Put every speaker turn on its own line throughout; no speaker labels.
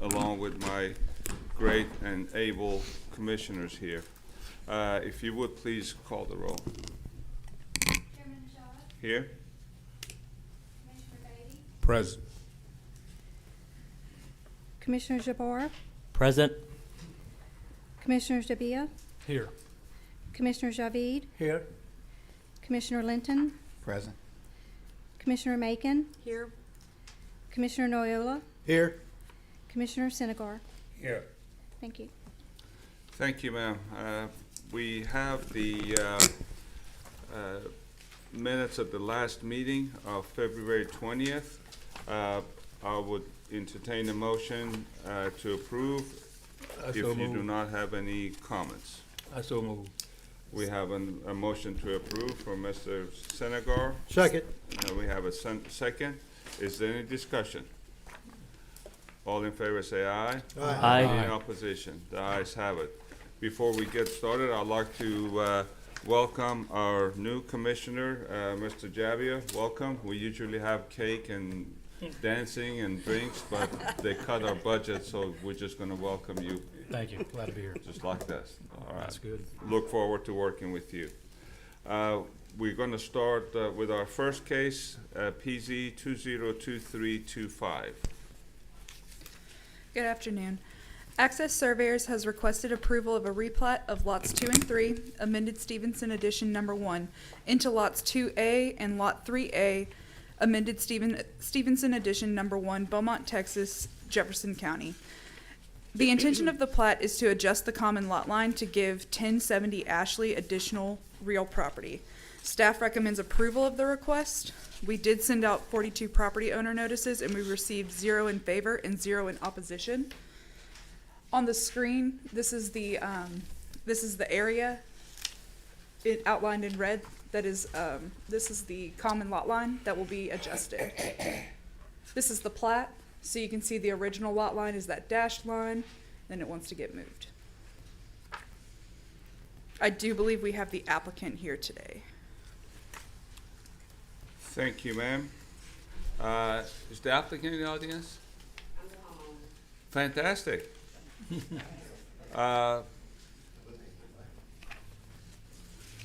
along with my great and able commissioners here. If you would please call the roll.
Chairman Shaw,
Here?
Commissioner Beatty,
Present.
Commissioner Jabbar,
Present.
Commissioner Dabia,
Here.
Commissioner Javid,
Here.
Commissioner Linton,
Present.
Commissioner Macon,
Here.
Commissioner Noyola,
Here.
Commissioner Senegar.
Here.
Thank you.
Thank you, ma'am. We have the minutes of the last meeting of February 20th. I would entertain a motion to approve if you do not have any comments.
I so move.
We have a motion to approve from Mr. Senegar.
Second.
We have a second. Is there any discussion? All in favor say aye.
Aye.
Any opposition? The ayes have it. Before we get started, I'd like to welcome our new commissioner, Mr. Javia. Welcome. We usually have cake and dancing and drinks, but they cut our budget, so we're just going to welcome you
Thank you. Glad to be here.
just like this. All right.
That's good.
Look forward to working with you. We're going to start with our first case, PZ 202325.
Good afternoon. Access Surveyors has requested approval of a replat of lots 2 and 3, amended Stevenson Edition Number 1, into lots 2A and Lot 3A, amended Stevenson Edition Number 1, Beaumont, Texas, Jefferson County. The intention of the plat is to adjust the common lot line to give 1070 Ashley additional real property. Staff recommends approval of the request. We did send out 42 property owner notices, and we received 0 in favor and 0 in opposition. On the screen, this is the area it outlined in red. That is, this is the common lot line that will be adjusted. This is the plat, so you can see the original lot line is that dashed line, then it wants to get moved. I do believe we have the applicant here today.
Thank you, ma'am. Is the applicant in the audience? Fantastic.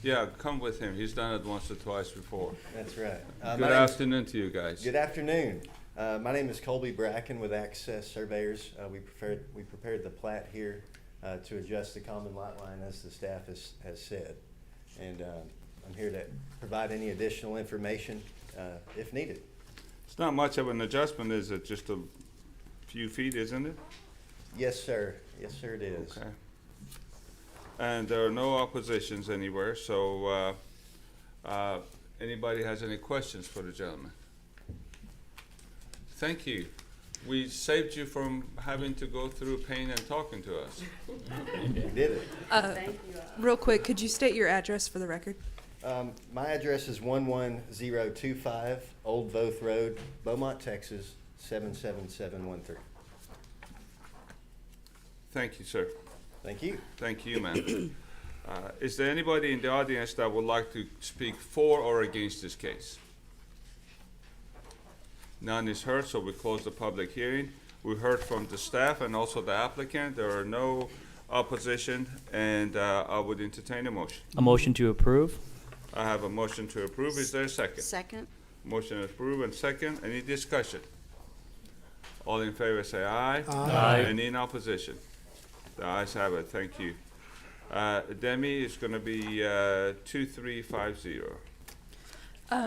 Yeah, come with him. He's done it once or twice before.
That's right.
Good afternoon to you guys.
Good afternoon. My name is Colby Bracken with Access Surveyors. We prepared the plat here to adjust the common lot line as the staff has said. And I'm here to provide any additional information if needed.
It's not much of an adjustment, is it? Just a few feet, isn't it?
Yes, sir. Yes, sir, it is.
Okay. And there are no oppositions anywhere, so anybody has any questions for the gentleman? Thank you. We saved you from having to go through pain and talking to us.
We did it.
Real quick, could you state your address for the record?
My address is 11025 Old Voth Road, Beaumont, Texas, 77713.
Thank you, sir.
Thank you.
Thank you, ma'am. Is there anybody in the audience that would like to speak for or against this case? None is heard, so we close the public hearing. We heard from the staff and also the applicant. There are no opposition, and I would entertain a motion.
A motion to approve.
I have a motion to approve. Is there a second?
Second.
Motion to approve and second. Any discussion? All in favor say aye.
Aye.
Any in opposition? The ayes have it. Thank you. Demi is going to be 2350.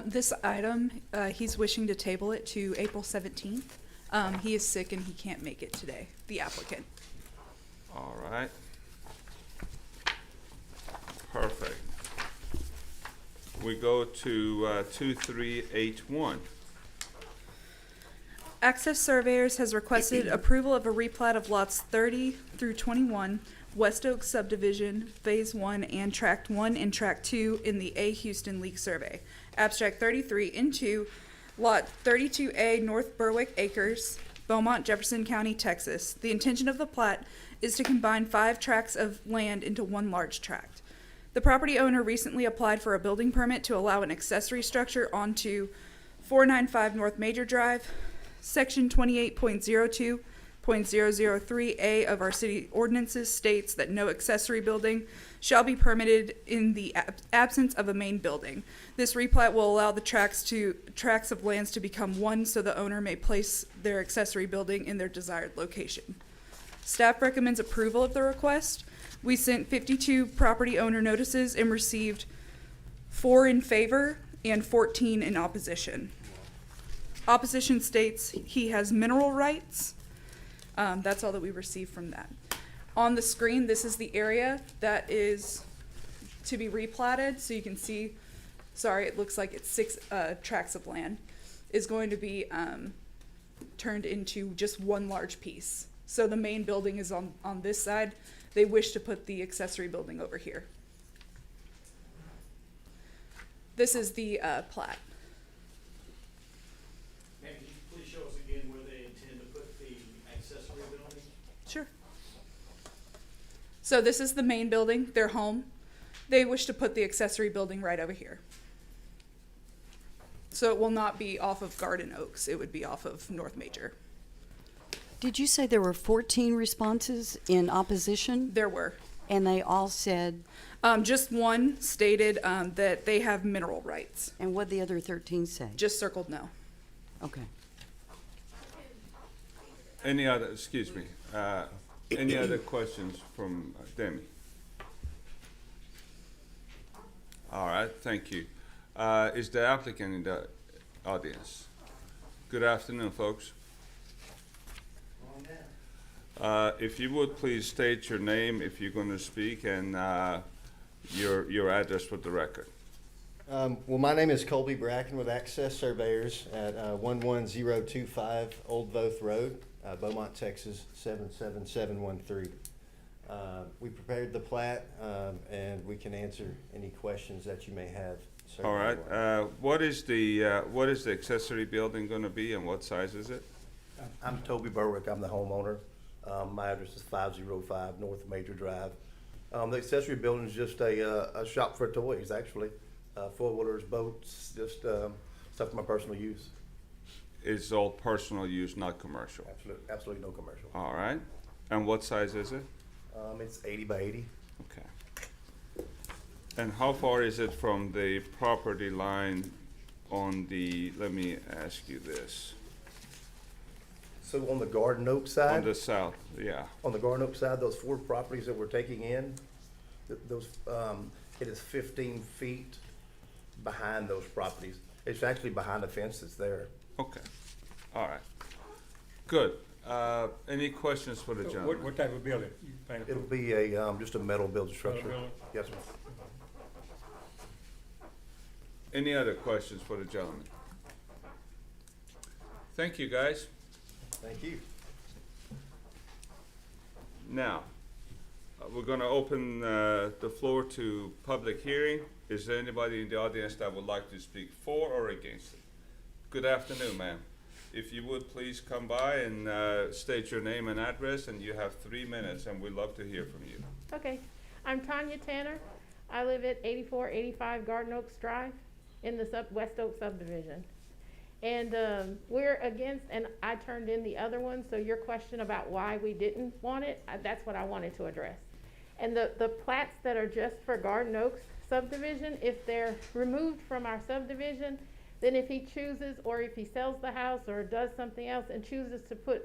This item, he's wishing to table it to April 17th. He is sick and he can't make it today, the applicant.
All right. Perfect. We go to 2381.
Access Surveyors has requested approval of a replat of lots 30 through 21, West Oak Subdivision, Phase 1, and Tract 1 and Tract 2 in the A. Houston League Survey. Abstract 33 into Lot 32A, North Berwick Acres, Beaumont, Jefferson County, Texas. The intention of the plat is to combine 5 tracts of land into one large tract. The property owner recently applied for a building permit to allow an accessory structure onto 495 North Major Drive, Section 28.02, .003A of our city ordinances states that no accessory building shall be permitted in the absence of a main building. This replat will allow the tracts of lands to become one so the owner may place their accessory building in their desired location. Staff recommends approval of the request. We sent 52 property owner notices and received 4 in favor and 14 in opposition. Opposition states he has mineral rights. That's all that we received from that. On the screen, this is the area that is to be replatted. So you can see, sorry, it looks like it's 6 tracts of land is going to be turned into just one large piece. So the main building is on this side. They wish to put the accessory building over here. This is the plat.
Ma'am, can you please show us again where they intend to put the accessory building?
Sure. So this is the main building, their home. They wish to put the accessory building right over here. So it will not be off of Garden Oaks. It would be off of North Major.
Did you say there were 14 responses in opposition?
There were.
And they all said,
Just one stated that they have mineral rights.
and what the other 13 say?
Just circled no.
Okay.
Any other, excuse me, any other questions from Demi? All right, thank you. Is the applicant in the audience? Good afternoon, folks. If you would please state your name if you're going to speak and your address for the record.
Well, my name is Colby Bracken with Access Surveyors at 11025 Old Voth Road, Beaumont, Texas 77713. We prepared the plat, and we can answer any questions that you may have.
All right. What is the accessory building going to be, and what size is it?
I'm Toby Berwick, I'm the homeowner. My address is 505 North Major Drive. The accessory building is just a shop for toys, actually. Four-wheelers, boats, just stuff for my personal use.
It's all personal use, not commercial.
Absolutely no commercial.
All right. And what size is it?
It's 80 by 80.
Okay. And how far is it from the property line on the, let me ask you this.
So on the Garden Oak
On
side,
the south, yeah.
on the Garden Oak side, those 4 properties that we're taking in, it is 15 feet behind those properties. It's actually behind the fence that's there.
Okay. All right. Good. Any questions for the gentleman?
What type of building? You plan to
It'll
put?
be just a metal building structure.
building?
Yes, sir.
Any other questions for the gentleman? Thank you, guys.
Thank you.
Now, we're going to open the floor to public hearing. Is there anybody in the audience that would like to speak for or against it? Good afternoon, ma'am. If you would please come by and state your name and address, and you have 3 minutes, and we'd love to hear from you.
Okay, I'm Tanya Tanner. I live at 8485 Garden Oaks Drive in the West Oak subdivision. And we're against, and I turned in the other one, so your question about why we didn't want it, that's what I wanted to address. And the plats that are just for Garden Oaks subdivision, if they're removed from our subdivision, then if he chooses, or if he sells the house or does something else and chooses to put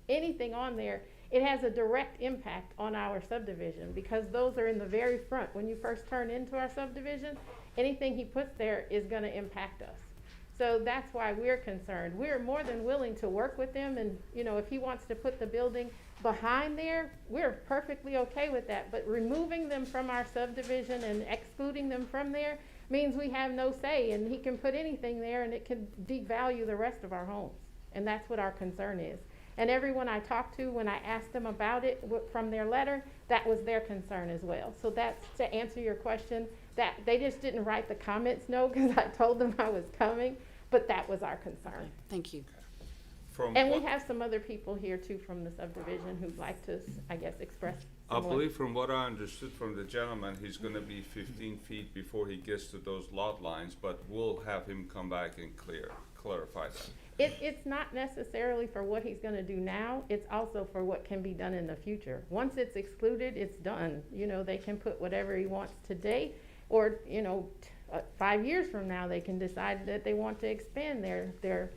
anything on there, it has a direct impact on our subdivision, because those are in the very front. When you first turn into our subdivision, anything he puts there is gonna impact us. So that's why we're concerned. We're more than willing to work with them, and, you know, if he wants to put the building behind there, we're perfectly okay with that. But removing them from our subdivision and excluding them from there means we have no say, and he can put anything there and it can devalue the rest of our homes. And that's what our concern is. And everyone I talked to, when I asked them about it from their letter, that was their concern as well. So that's to answer your question, that they just didn't write the comments no, because I told them I was coming, but that was our concern.
Thank you.
And we have some other people here too from the subdivision who'd like to, I guess, express.
I
some
believe from what I understood from the gentleman, he's gonna be 15 feet before he gets to those lot lines, but we'll have him come back and clarify that.
It's not necessarily for what he's gonna do now, it's also for what can be done in the future. Once it's excluded, it's done. You know, they can put whatever he wants today, or, 5 years from now, they can decide that they want to expand their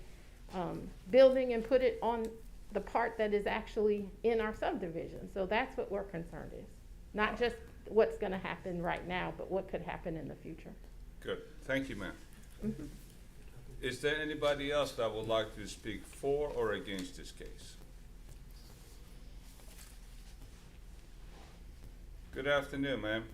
building and put it on the part that is actually in our subdivision. So that's what we're concerned is. Not just what's gonna happen right now, but what could happen in the future.
Good, thank you, ma'am. Is there anybody else that would like to speak for or against this case? Good afternoon, ma'am.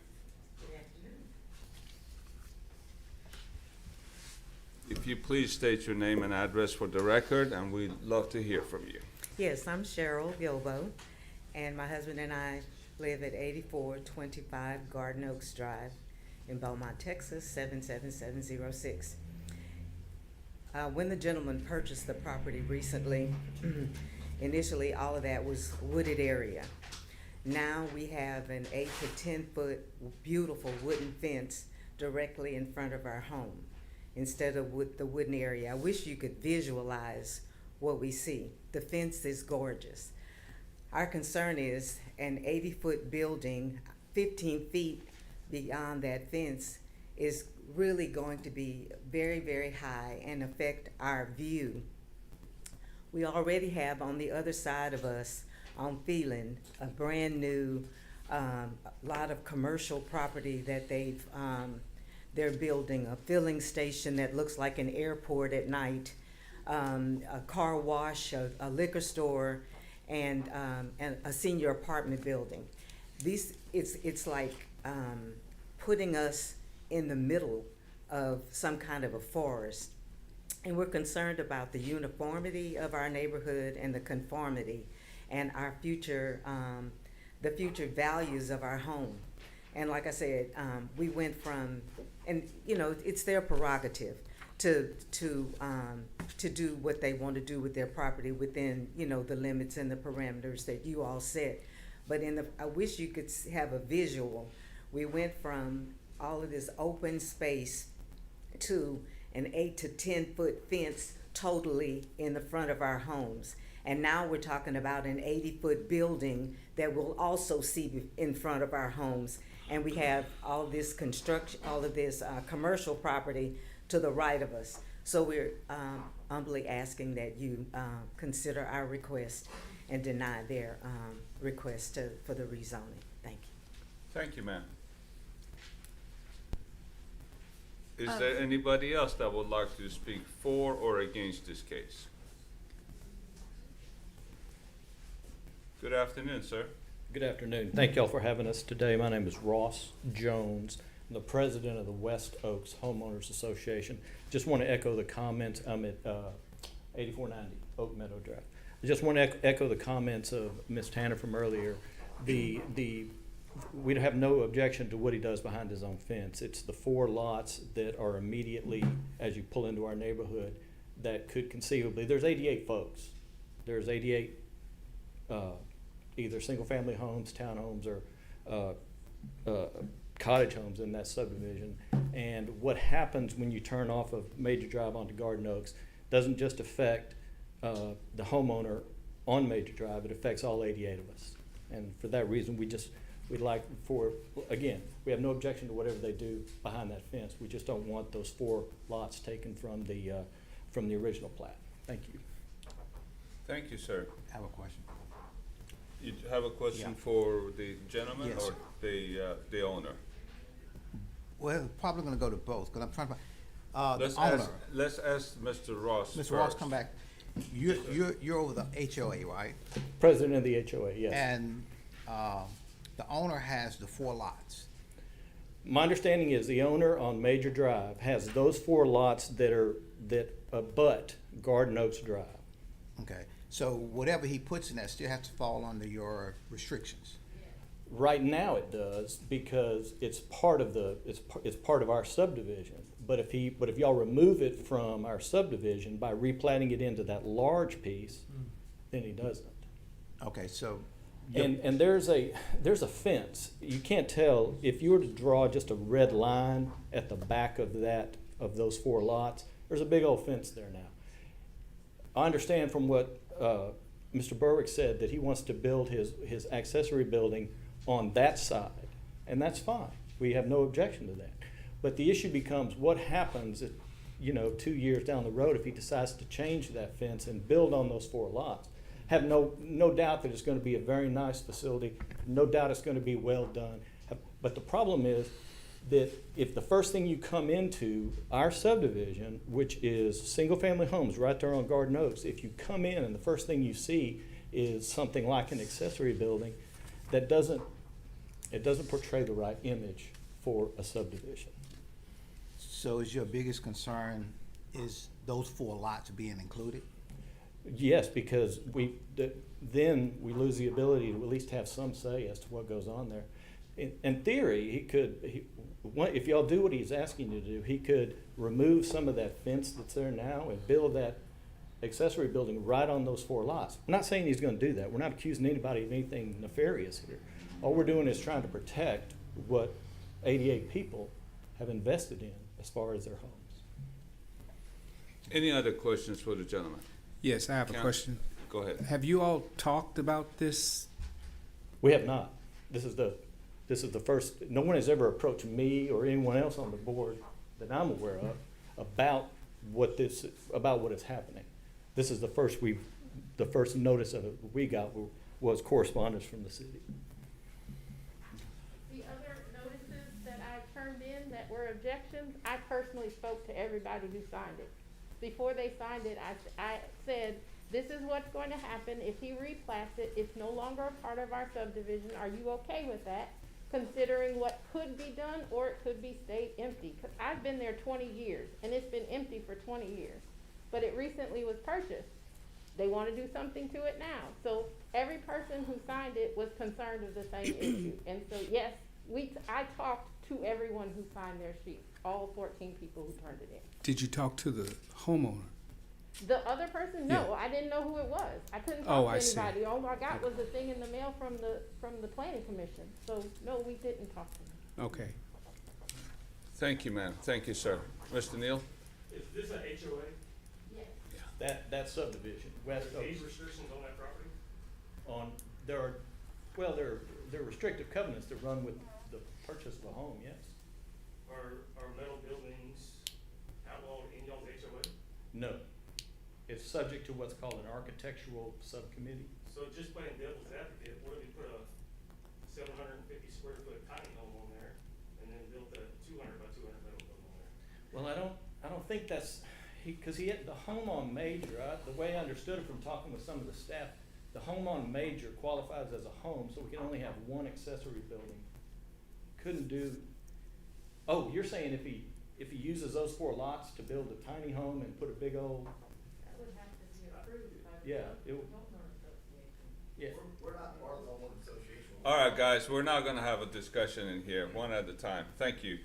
If you please state your name and address for the record, and we'd love to hear from you.
Yes, I'm Cheryl Gilbo, and my husband and I live at 8425 Garden Oaks Drive in Beaumont, Texas, 77706. When the gentleman purchased the property recently, initially all of that was wooded area. Now we have an 8 to 10 foot beautiful wooden fence directly in front of our home instead of the wooden area. I wish you could visualize what we see. The fence is gorgeous. Our concern is an 80-foot building, 15 feet beyond that fence is really going to be very, very high and affect our view. We already have on the other side of us on Phelan a brand new lot of commercial property that they're building, a filling station that looks like an airport at night, a car wash, a liquor store, and a senior apartment building. It's like putting us in the middle of some kind of a forest. And we're concerned about the uniformity of our neighborhood and the conformity and our future, the future values of our home. And like I said, we went from, and it's their prerogative to do what they want to do with their property within, the limits and the parameters that you all set. But I wish you could have a visual. We went from all of this open space to an 8 to 10 foot fence totally in the front of our homes. And now we're talking about an 80-foot building that will also see in front of our homes. And we have all this construction, all of this commercial property to the right of us. So we're humbly asking that you consider our request and deny their request for the rezoning. Thank you.
Thank you, ma'am. Is there anybody else that would like to speak for or against this case? Good afternoon, sir.
Good afternoon. Thank y'all for having us today. My name is Ross Jones. I'm the president of the West Oaks Homeowners Association. Just want to echo the comments. I'm at 8490 Oak Meadow Drive. I just want to echo the comments of Ms. Tanner from earlier. We have no objection to what he does behind his own fence. It's the 4 lots that are immediately, as you pull into our neighborhood, that could conceivably, there's 88 folks. There's 88 either single-family homes, townhomes, or cottage homes in that subdivision. And what happens when you turn off of Major Drive onto Garden Oaks doesn't just affect the homeowner on Major Drive, it affects all 88 of us. And for that reason, we'd like again, we have no objection to whatever they do behind that fence. We just don't want those 4 lots taken from the original plat. Thank you.
Thank you, sir.
I have a question.
You have a question
Yeah.
for the gentleman
Yes.
or the owner?
Well, probably gonna go to both, because I'm trying to,
Let's
the owner.
let's ask Mr. Ross
Mr. Ross,
first.
come back. You're over the HOA, right?
President of the HOA, yes.
And, the owner has the 4 lots.
My understanding is the owner on Major Drive has those 4 lots that abut Garden Oaks Drive.
Okay, so whatever he puts in that still has to fall under your restrictions.
Right now it does because it's part of our subdivision. But if y'all remove it from our subdivision by replatting it into that large piece, then he doesn't.
Okay, so.
And there's a fence. You can't tell if you were to draw just a red line at the back of those 4 lots. There's a big old fence there now. I understand from what Mr. Berwick said that he wants to build his accessory building on that side, and that's fine. We have no objection to that. But the issue becomes what happens if, 2 years down the road if he decides to change that fence and build on those 4 lots. Have no doubt that it's going to be a very nice facility. No doubt it's going to be well done. But the problem is that if the first thing you come into our subdivision, which is single-family homes right there on Garden Oaks, if you come in and the first thing you see is something like an accessory building, it doesn't portray the right image for a subdivision.
So is your biggest concern is those 4 lots being included?
Yes, because then we lose the ability to at least have some say as to what goes on there. In theory, if y'all do what he's asking you to do, he could remove some of that fence that's there now and build that accessory building right on those 4 lots. I'm not saying he's going to do that. We're not accusing anybody of anything nefarious here. All we're doing is trying to protect what 88 people have invested in as far as their homes.
Any other questions for the gentleman?
Yes, I have a
Count-
question.
Go ahead.
Have you all talked about this?
We have not. This is the first. No one has ever approached me or anyone else on the board that I'm aware of about what is happening. This is the first notice of it we got was correspondence from the city.
The other notices that I turned in that were objections, I personally spoke to everybody who signed it. Before they signed it, I said, this is what's going to happen if he replats it. It's no longer a part of our subdivision. Are you okay with that? Considering what could be done, or it could be stayed empty. 'Cause I've been there 20 years, and it's been empty for 20 years. But it recently was purchased. They want to do something to it now. So every person who signed it was concerned with the same issue. And so, yes, I talked to everyone who signed their sheet, all 14 people who turned it in.
Did you talk to the homeowner?
The other person, no,
Yeah.
I didn't know who it was. I couldn't
Oh,
talk
I
to
see.
anybody. All I got was a thing in the mail from the planning commission. So, no, we didn't talk to them.
Okay.
Thank you, ma'am. Thank you, sir. Mr. Neal?
Is this a HOA?
Yes.
That subdivision, West
Age
Oaks,
restrictions on that property?
there are restrictive covenants that run with the purchase of a home, yes.
Are metal buildings outlawed in y'all's HOA?
No. It's subject to what's called an architectural subcommittee.
So just playing devil's advocate, what if you put a 750 square foot tiny home on there and then built a 200 by 200 metal building on there?
Well, I don't think that's, because he had the home on major, the way I understood it from talking with some of the staff, the home on major qualifies as a home, so we can only have one accessory building. Couldn't do, oh, you're saying if he uses those 4 lots to build a tiny home and put a big old,
That would have to be approved by the
yeah, it would,
homeowner association.
yeah.
We're not part of the homeowner association.
All right, guys, we're not gonna have a discussion in here, one at a time. Thank you.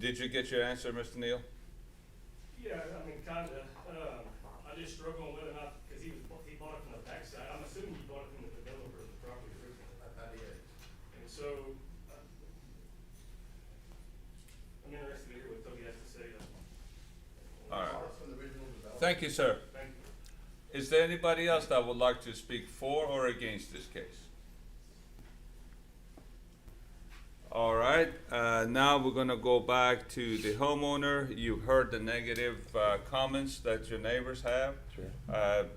Did you get your answer, Mr. Neal?
Yeah, I mean, kinda. I just struggle on whether or not, because he bought it from the backside. I'm assuming he bought it from the developer of the property originally.
I did.
And so, I'm interested to hear what Toby has to say.
All right.
From the original developer.
Thank you, sir.
Thank you.
Is there anybody else that would like to speak for or against this case? All right, now we're gonna go back to the homeowner. You've heard the negative comments that your neighbors have.
Sure.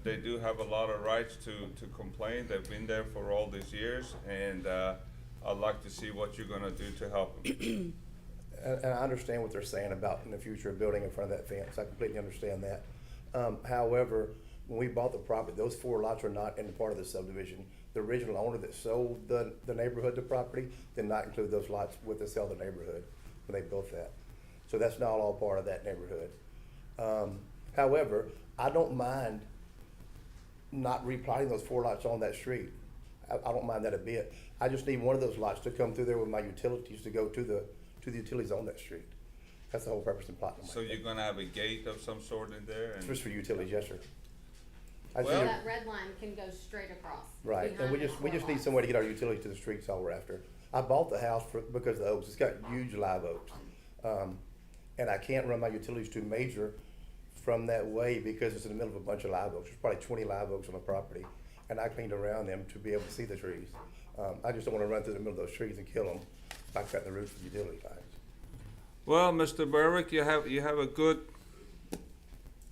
They do have a lot of rights to complain. They've been there for all these years, and I'd like to see what you're gonna do to help them.
And I understand what they're saying about in the future building in front of that fence. I completely understand that. However, when we bought the property, those 4 lots are not in the part of the subdivision. The original owner that sold the neighborhood, the property, did not include those lots with the sale of the neighborhood when they built that. So that's not all part of that neighborhood. However, I don't mind not replotting those 4 lots on that street. I don't mind that a bit. I just need one of those lots to come through there with my utilities to go to the utilities on that street. That's the whole purpose of plotting them.
So you're gonna have a gate of some sort in there?
It's
And
just for utilities, yes, sir. I
Well-
see-
That red line can go straight across.
Right, and we
behind
just
the
need somewhere to get our utilities to the streets all we're after. I bought the house because of the oaks, it's got huge live oaks. And I can't run my utilities to major from that way because it's in the middle of a bunch of live oaks. There's probably 20 live oaks on the property, and I cleaned around them to be able to see the trees. I just don't want to run through the middle of those trees and kill them by cutting the roots with utility lines.
Well, Mr. Berwick, you have a good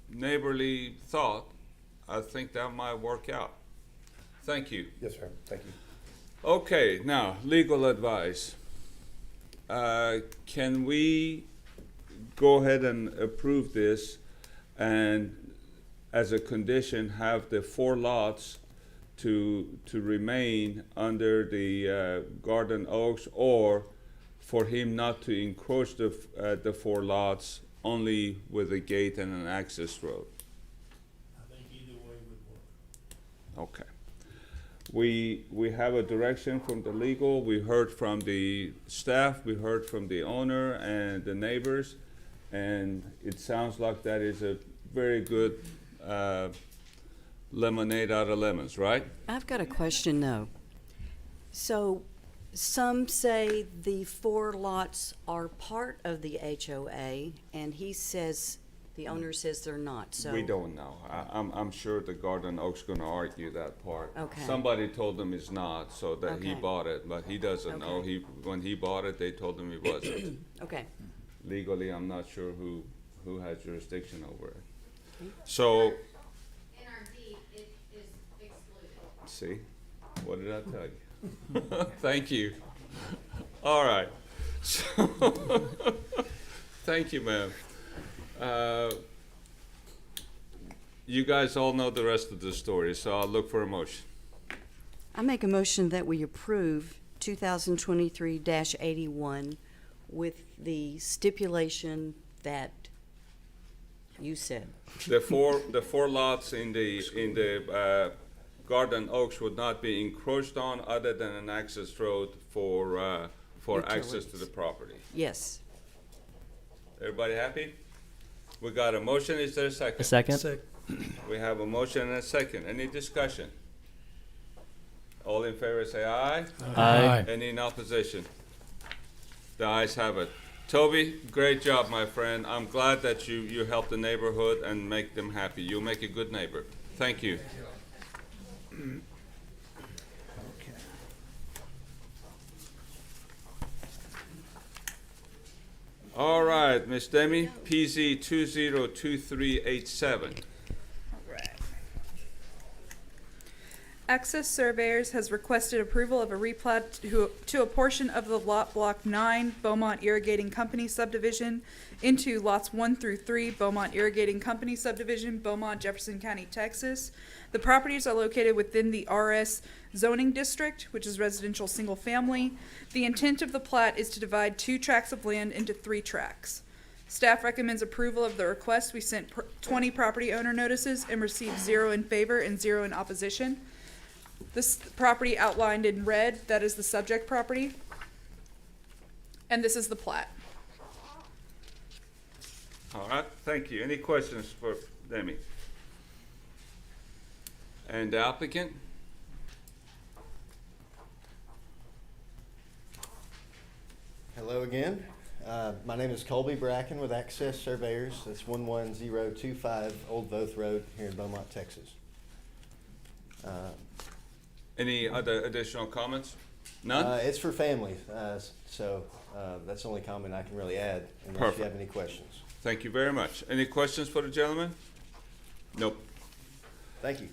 neighborly thought. I think that might work out. Thank you.
Yes, sir. Thank you.
Okay, now, legal advice. Can we go ahead and approve this and as a condition have the 4 lots to remain under the Garden Oaks, or for him not to encroach the 4 lots only with a gate and an access road?
I think either way would work.
Okay. We have a direction from the legal, we heard from the staff, we heard from the owner and the neighbors, and it sounds like that is a very good lemonade out of lemons, right?
I've got a question though. So some say the 4 lots are part of the HOA, and he says, the owner says they're not, so.
We don't know. I'm sure the Garden Oak's gonna argue that part.
Okay.
Somebody told him it's not, so that he
Okay.
bought it, but he doesn't know.
Okay.
When he bought it, they told him it wasn't.
Okay.
Legally, I'm not sure who has jurisdiction over it. So,
In our deed, it is excluded.
see, what did I tell you? Thank you. All right. So, thank you, ma'am. You guys all know the rest of the story, so I'll look for a motion.
I make a motion that we approve 2023-81 with the stipulation that you said.
The four lots in the Garden Oaks would not be encroached on other than an access road for access to the property.
Yes.
Everybody happy? We got a motion, is there a second?
A second?
We have a motion and a second. Any discussion? All in favor say aye.
Aye.
Any in opposition? The ayes have it. Toby, great job, my friend. I'm glad that you help the neighborhood and make them happy. You'll make a good neighbor. Thank you. All right, Ms. Demi, PZ 202387.
Access Surveyors has requested approval of a replat to a portion of the lot block 9 Beaumont Irrigating Company subdivision into lots 1 through 3 Beaumont Irrigating Company subdivision, Beaumont, Jefferson County, Texas. The properties are located within the RS zoning district, which is residential single family. The intent of the plat is to divide 2 tracts of land into 3 tracts. Staff recommends approval of the request. We sent 20 property owner notices and received 0 in favor and 0 in opposition. This property outlined in red, that is the subject property. And this is the plat.
All right, thank you. Any questions for Demi? And the applicant?
Hello again. My name is Colby Bracken with Access Surveyors. That's 11025 Old Voth Road here in Beaumont, Texas.
Any other additional comments? None?
It's for families, so that's the only comment I can really add unless
Perfect.
you have any questions.
Thank you very much. Any questions for the gentleman? Nope.
Thank you.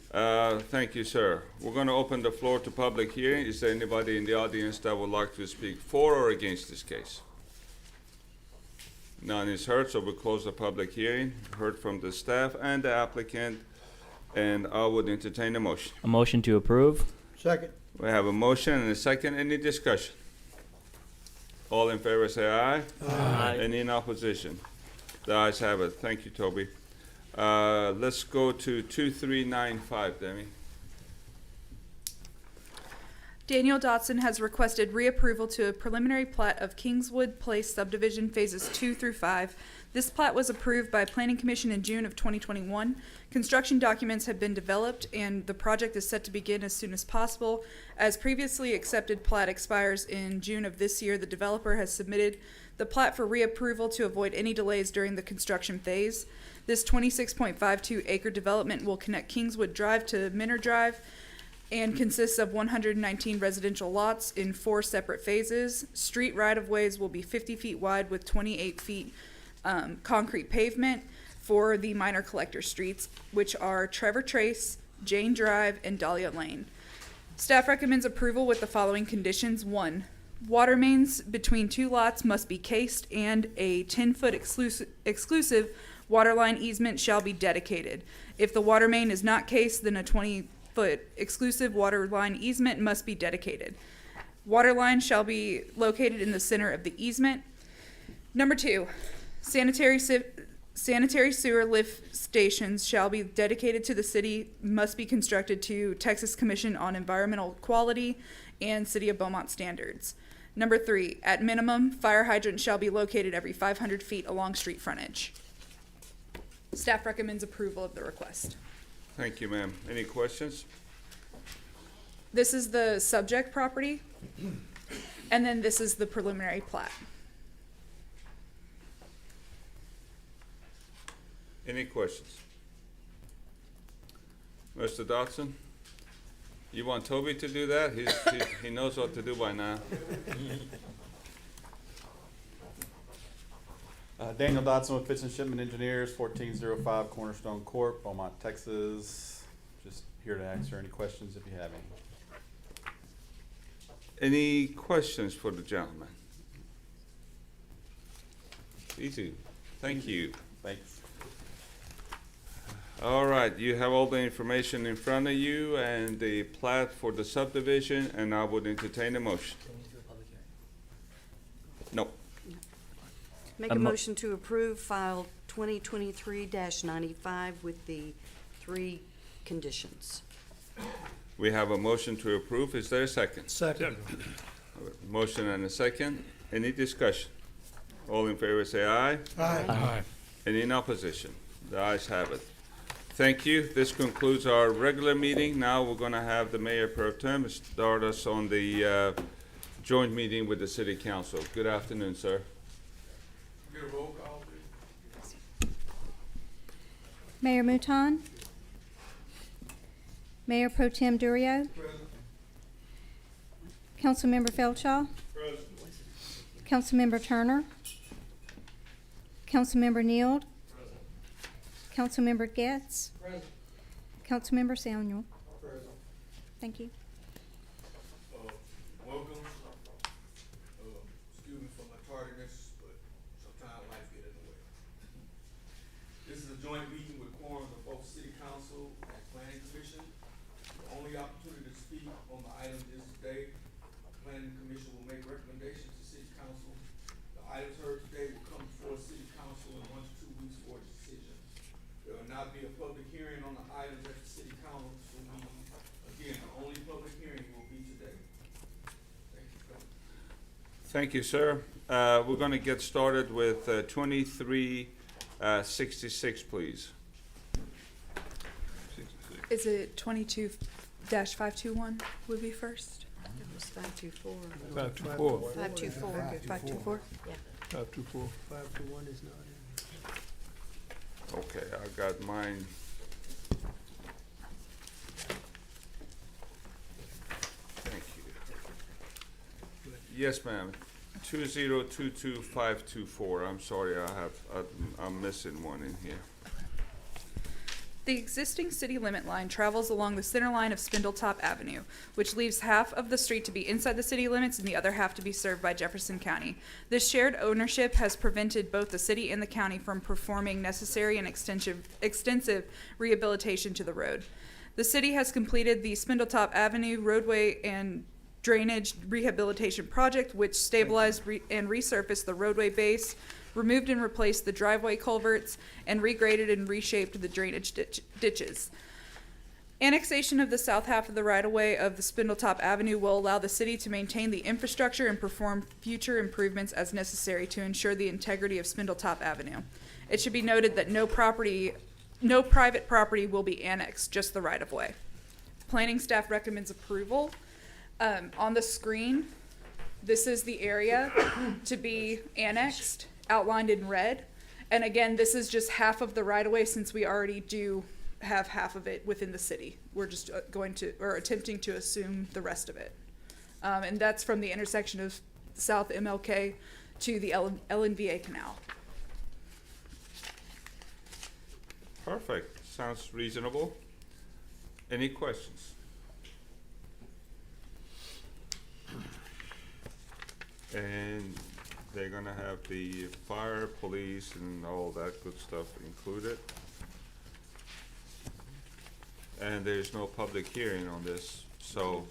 Thank you, sir. We're going to open the floor to public hearing. Is there anybody in the audience that would like to speak for or against this case? None is heard, so we'll close the public hearing. Heard from the staff and the applicant, and I would entertain a motion.
A motion to approve?
Second.
We have a motion and a second. Any discussion? All in favor say aye.
Aye.
Any in opposition? The ayes have it. Thank you, Toby. Let's go to 2395, Demi.
Daniel Dotson has requested reapproval to a preliminary plat of Kingswood Place subdivision phases 2 through 5. This plat was approved by Planning Commission in June of 2021. Construction documents have been developed and the project is set to begin as soon as possible. As previously accepted plat expires in June of this year, the developer has submitted the plat for reapproval to avoid any delays during the construction phase. This 26.52 acre development will connect Kingswood Drive to Minner Drive and consists of 119 residential lots in 4 separate phases. Street right-of-ways will be 50 feet wide with 28 feet concrete pavement for the minor collector streets, which are Trevor Trace, Jane Drive, and Dahlia Lane. Staff recommends approval with the following conditions. 1, water mains between 2 lots must be cased and a 10-foot exclusive water line easement shall be dedicated. If the water main is not cased, then a 20-foot exclusive water line easement must be dedicated. Water line shall be located in the center of the easement. Number 2, sanitary sewer lift stations shall be dedicated to the city, must be constructed to Texas Commission on Environmental Quality and City of Beaumont standards. Number 3, at minimum, fire hydrants shall be located every 500 feet along street frontage. Staff recommends approval of the request.
Thank you, ma'am. Any questions?
This is the subject property, and then this is the preliminary plat.
Any questions? Mr. Dodson? You want Toby to do that? He knows what to do by now.
Daniel Dotson with Fitz and Shipman Engineers, 1405 Cornerstone Court, Beaumont, Texas. Just here to answer any questions if you have any.
Any questions for the gentleman? Easy. Thank you.
Thanks.
All right, you have all the information in front of you and the plat for the subdivision, and I would entertain a motion. No.
Make a motion to approve file 2023-95 with the 3 conditions.
We have a motion to approve. Is there a second?
Second.
Motion and a second. Any discussion? All in favor say aye.
Aye.
Any in opposition? The ayes have it. Thank you. This concludes our regular meeting. Now we're going to have the Mayor Pro Tem start us on the joint meeting with the City Council. Good afternoon, sir.
Get a roll call, please.
Mayor Mouton, Mayor Pro Tem Durio,
Present.
Councilmember Feldshaw,
Present.
Councilmember Turner, Councilmember Neild, Councilmember Getz,
Present.
Councilmember Samuel.
Present.
Thank you.
Welcome. Excuse me for my tardiness, but sometimes life get in the way. This is a joint meeting with quorums of both City Council and Planning Commission. The only opportunity to speak on the item is today. The Planning Commission will make recommendations to City Council. The items heard today will come before City Council in 1 to 2 weeks for a decision. There will not be a public hearing on the items at the City Council meeting. Again, the only public hearing will be today. Thank you for coming.
Thank you, sir. We're going to get started with 2366, please.
Is it 22-521 would be first?
It was 524.
524.
524. 524? Yeah.
524.
521 is not in.
Okay, I got mine. Thank you. Yes, ma'am. 2022524. I'm sorry, I'm missing one in here.
The existing city limit line travels along the center line of Spindletop Avenue, which leaves half of the street to be inside the city limits and the other half to be served by Jefferson County. This shared ownership has prevented both the city and the county from performing necessary and extensive rehabilitation to the road. The city has completed the Spindletop Avenue roadway and drainage rehabilitation project, which stabilized and resurfaced the roadway base, removed and replaced the driveway culverts, and regraded and reshaped the drainage ditches. Annexation of the south half of the right-of-way of the Spindletop Avenue will allow the city to maintain the infrastructure and perform future improvements as necessary to ensure the integrity of Spindletop Avenue. It should be noted that no private property will be annexed, just the right-of-way. Planning staff recommends approval. On the screen, this is the area to be annexed, outlined in red. And again, this is just half of the right-of-way since we already do have half of it within the city. We're just attempting to assume the rest of it. And that's from the intersection of South MLK to the LNVA Canal.
Perfect. Sounds reasonable. Any questions? And they're gonna have the fire, police, and all that good stuff included. And there's no public hearing on this, so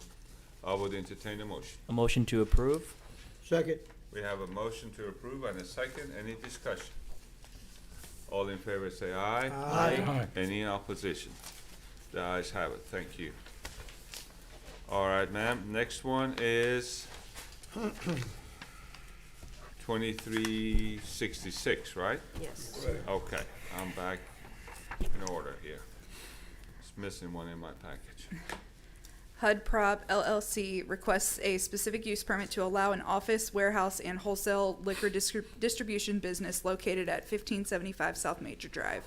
I would entertain a motion.
A motion to approve?
Second.
We have a motion to approve and a second. Any discussion? All in favor say aye.
Aye.
Any opposition? The ayes have it. Thank you. All right, ma'am. Next one is 2366, right?
Yes.
Okay, I'm back in order here. It's missing one in my package.
HUD Prop LLC requests a specific use permit to allow an office, warehouse, and wholesale liquor distribution business located at 1575 South Major Drive.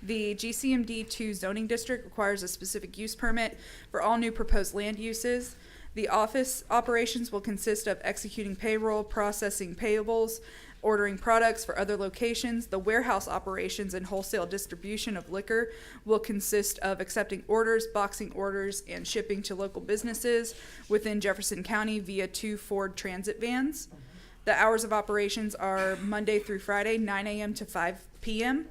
The GCMD 2 zoning district requires a specific use permit for all new proposed land uses. The office operations will consist of executing payroll, processing payables, ordering products for other locations. The warehouse operations and wholesale distribution of liquor will consist of accepting orders, boxing orders, and shipping to local businesses within Jefferson County via 2 Ford Transit vans. The hours of operations are Monday through Friday, 9 a.m. to 5 p.m.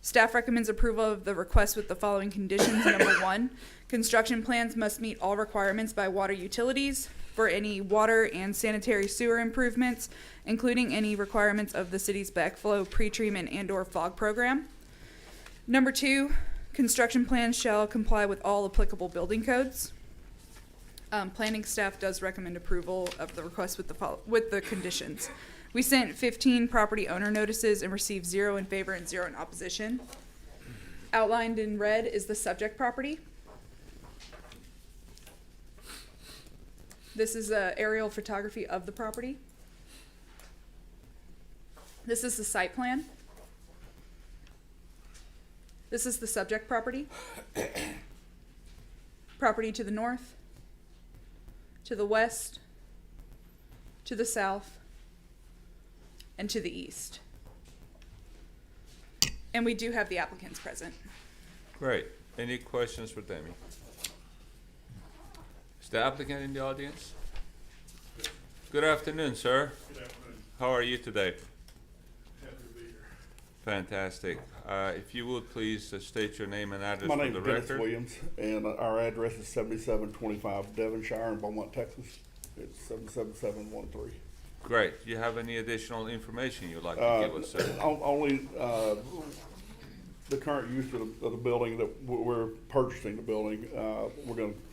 Staff recommends approval of the request with the following conditions. Number 1, construction plans must meet all requirements by water utilities for any water and sanitary sewer improvements, including any requirements of the city's backflow pretreatment and/or fog program. Number 2, construction plans shall comply with all applicable building codes. Planning staff does recommend approval of the request with the conditions. We sent 15 property owner notices and received 0 in favor and 0 in opposition. Outlined in red is the subject property. This is aerial photography of the property. This is the site plan. This is the subject property. Property to the north, to the west, to the south, and to the east. And we do have the applicants present.
Great. Any questions for Demi? Is the applicant in the audience? Good afternoon, sir.
Good afternoon.
How are you today?
Happy to be here.
Fantastic. If you would please state your name and address
My
for
name
the
is Dennis
record.
Williams, and our address is 7725 Devonshire in Beaumont, Texas. It's 77713.
Great. Do you have any additional information you'd like to give us, sir?
Only the current use of the building that we're purchasing the building.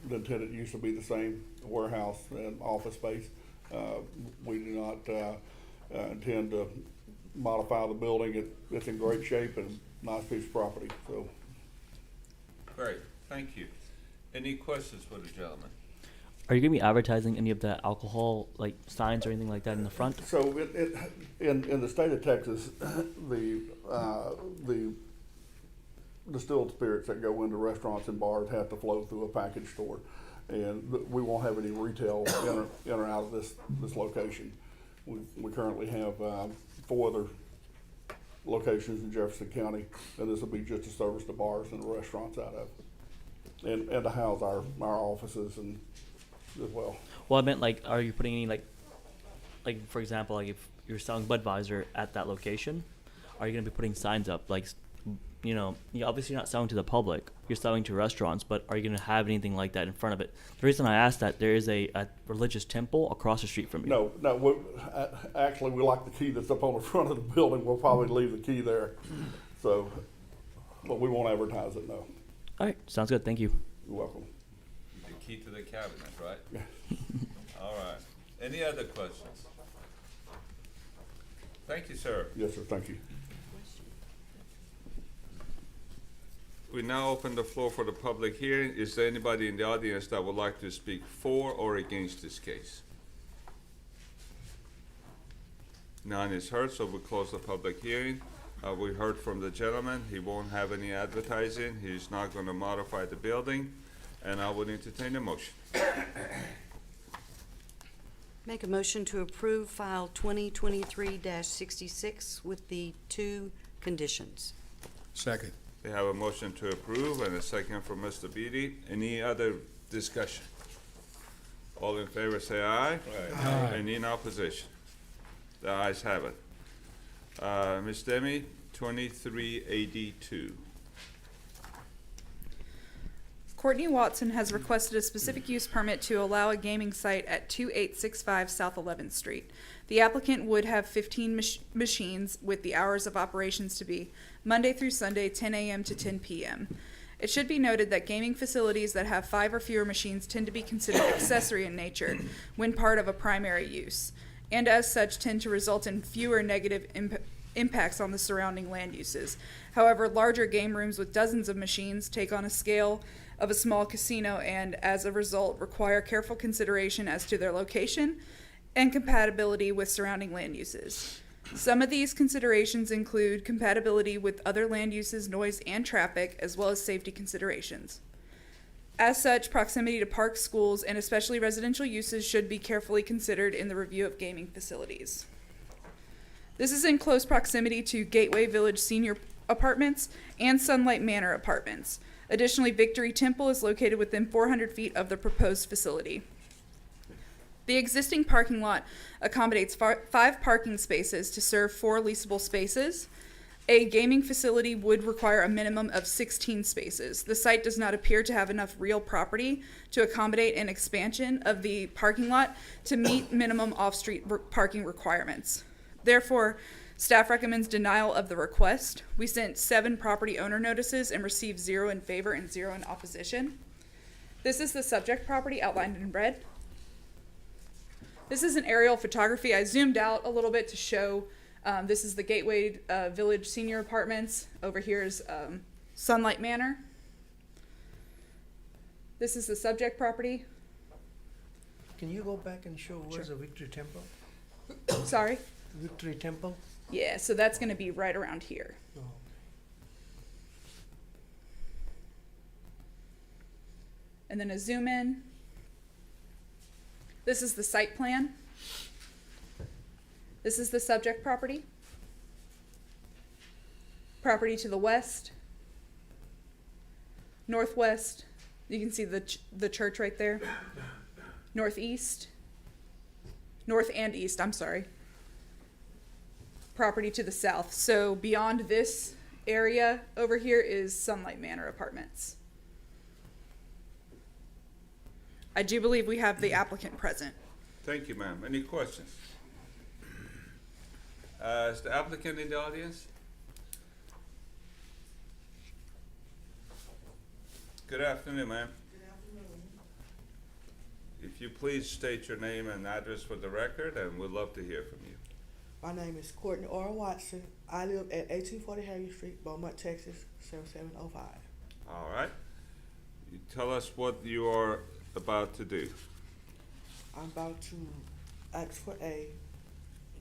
The intended use will be the same, warehouse and office space. We do not intend to modify the building. It's in great shape and nice piece of property. So,
Great. Thank you. Any questions for the gentleman?
Are you going to be advertising any of the alcohol, like signs or anything like that in the front?
so in the state of Texas, the distilled spirits that go into restaurants and bars have to flow through a package store, and we won't have any retail in or out of this location. We currently have 4 other locations in Jefferson County, and this will be just to service the bars and the restaurants out of, and to house our offices and as well.
Well, I meant like, are you putting any like for example, like if you're selling Budweiser at that location, are you going to be putting signs up like, you know, you're obviously not selling to the public, you're selling to restaurants, but are you going to have anything like that in front of it? The reason I asked that, there is a religious temple across the street from you.
No, actually, we like the key that's up on the front of the building. We'll probably leave the key there. So, but we won't advertise it, no.
All right, sounds good. Thank you.
You're welcome.
The key to the cabinet, right? All right. Any other questions? Thank you, sir.
Yes, sir, thank you.
We now open the floor for the public hearing. Is there anybody in the audience that would like to speak for or against this case? None is heard, so we close the public hearing. We heard from the gentleman. He won't have any advertising. He's not going to modify the building, and I would entertain a motion.
Make a motion to approve file 2023-66 with the 2 conditions.
Second.
We have a motion to approve and a second from Mr. Beatty. Any other discussion? All in favor say aye.
Aye.
Any in opposition? The ayes have it. Ms. Demi, 2382.
Courtney Watson has requested a specific use permit to allow a gaming site at 2865 South 11th Street. The applicant would have 15 machines with the hours of operations to be Monday through Sunday, 10 a.m. to 10 p.m. It should be noted that gaming facilities that have 5 or fewer machines tend to be considered accessory in nature when part of a primary use, and as such tend to result in fewer negative impacts on the surrounding land uses. However, larger game rooms with dozens of machines take on a scale of a small casino and, as a result, require careful consideration as to their location and compatibility with surrounding land uses. Some of these considerations include compatibility with other land uses, noise, and traffic, as well as safety considerations. As such, proximity to parks, schools, and especially residential uses should be carefully considered in the review of gaming facilities. This is in close proximity to Gateway Village Senior Apartments and Sunlight Manor Apartments. Additionally, Victory Temple is located within 400 feet of the proposed facility. The existing parking lot accommodates 5 parking spaces to serve 4 leasable spaces. A gaming facility would require a minimum of 16 spaces. The site does not appear to have enough real property to accommodate an expansion of the parking lot to meet minimum off-street parking requirements. Therefore, staff recommends denial of the request. We sent 7 property owner notices and received 0 in favor and 0 in opposition. This is the subject property outlined in red. This is an aerial photography. I zoomed out a little bit to show this is the Gateway Village Senior Apartments. Over here is Sunlight Manor. This is the subject property.
Can you go back and show where's the Victory Temple?
Sorry?
Victory Temple?
Yeah, so that's going to be right around here.
Oh.
And then a zoom in. This is the site plan. This is the subject property. Property to the west, northwest. You can see the church right there. Northeast, north and east, I'm sorry. Property to the south. So beyond this area over here is Sunlight Manor Apartments. I do believe we have the applicant present.
Thank you, ma'am. Any questions? Is the applicant in the audience? Good afternoon, ma'am.
Good afternoon.
If you please state your name and address for the record, and we'd love to hear from you.
My name is Courtney R. Watson. I live at 1840 Harriet Street, Beaumont, Texas, 7705.
All right. You tell us what you are about to do.
I'm about to ask for a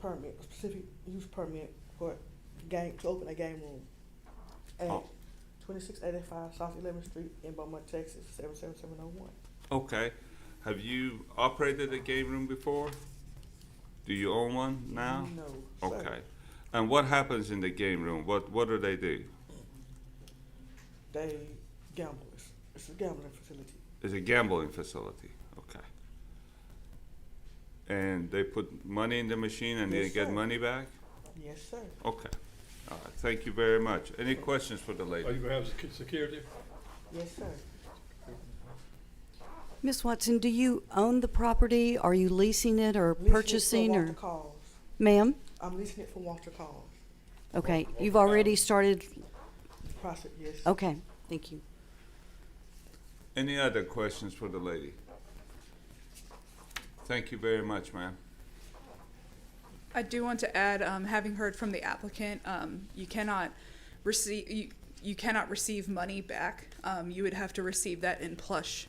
permit, a specific use permit for to open a game room at 2685 South 11th Street in Beaumont, Texas, 77701.
Okay. Have you operated a game room before? Do you own one now?
No, sir.
Okay. And what happens in the game room? What do they do?
They gamble. It's a gambling facility.
It's a gambling facility. Okay. And they put money in the machine and they
Yes,
get
sir.
money back?
Yes, sir.
Okay. All right. Thank you very much. Any questions for the lady?
Are you gonna have security?
Yes, sir.
Ms. Watson, do you own the property? Are you leasing it or
Leasing
purchasing
it for
or?
Walter Calls.
Ma'am?
I'm leasing it for Walter Calls.
Okay, you've already started,
Process, yes.
okay, thank you.
Any other questions for the lady? Thank you very much, ma'am.
I do want to add, having heard from the applicant, you cannot receive money back. You would have to receive that in plush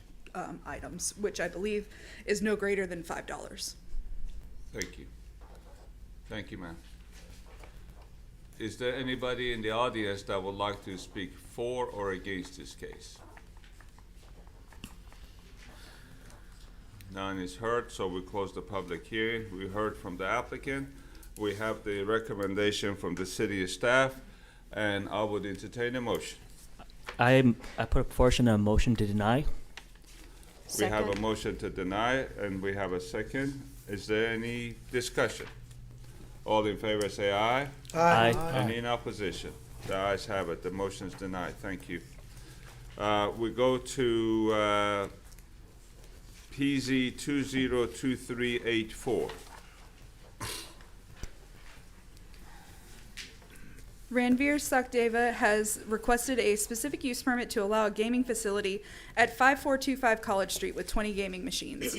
items, which I believe is no greater than $5.
Thank you. Thank you, ma'am. Is there anybody in the audience that would like to speak for or against this case? None is heard, so we close the public hearing. We heard from the applicant. We have the recommendation from the city staff, and I would entertain a motion.
I put forth a motion to deny.
We have a
Second.
motion to deny, and we have a second. Is there any discussion? All in favor say aye.
Aye.
Any in opposition? The ayes have it. The motion is denied. Thank you. We go to PZ 202384.
Ranveer Sakdeva has requested a specific use permit to allow a gaming facility at 5425 College Street with 20 gaming machines.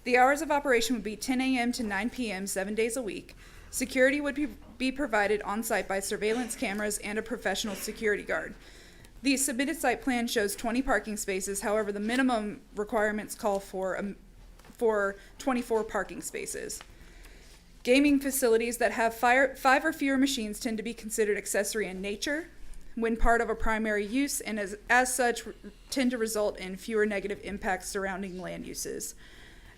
The hours of operation would be 10 a.m. to 9 p.m. 7 days a week. Security would be provided on site by surveillance cameras and a professional security guard. The submitted site plan shows 20 parking spaces. However, the minimum requirements call for 24 parking spaces. Gaming facilities that have 5 or fewer machines tend to be considered accessory in nature when part of a primary use, and as such tend to result in fewer negative impacts surrounding land uses.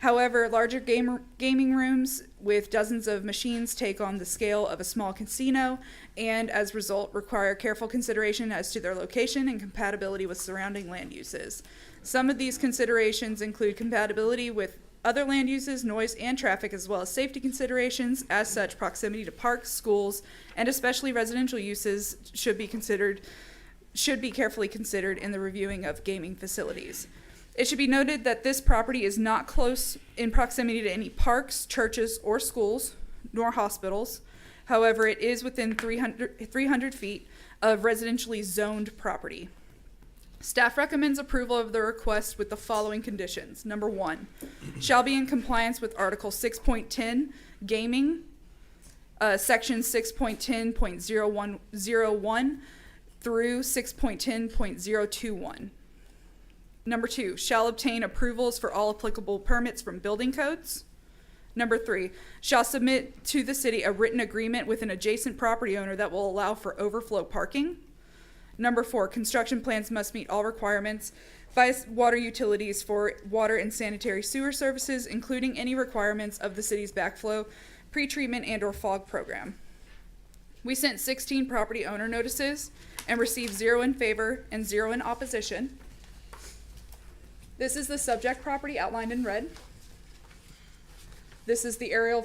However, larger gaming rooms with dozens of machines take on the scale of a small casino, and as a result require careful consideration as to their location and compatibility with surrounding land uses. Some of these considerations include compatibility with other land uses, noise, and traffic, as well as safety considerations. As such, proximity to parks, schools, and especially residential uses should be carefully considered in the reviewing of gaming facilities. It should be noted that this property is not close in proximity to any parks, churches, or schools, nor hospitals. However, it is within 300 feet of residentially zoned property. Staff recommends approval of the request with the following conditions. Number 1, shall be in compliance with Article 6.10 Gaming, Section 6.10.0101 through 6.10.021. Number 2, shall obtain approvals for all applicable permits from building codes. Number 3, shall submit to the city a written agreement with an adjacent property owner that will allow for overflow parking. Number 4, construction plans must meet all requirements by water utilities for water and sanitary sewer services, including any requirements of the city's backflow, pretreatment, and/or fog program. We sent 16 property owner notices and received 0 in favor and 0 in opposition. This is the subject property outlined in red. This is the aerial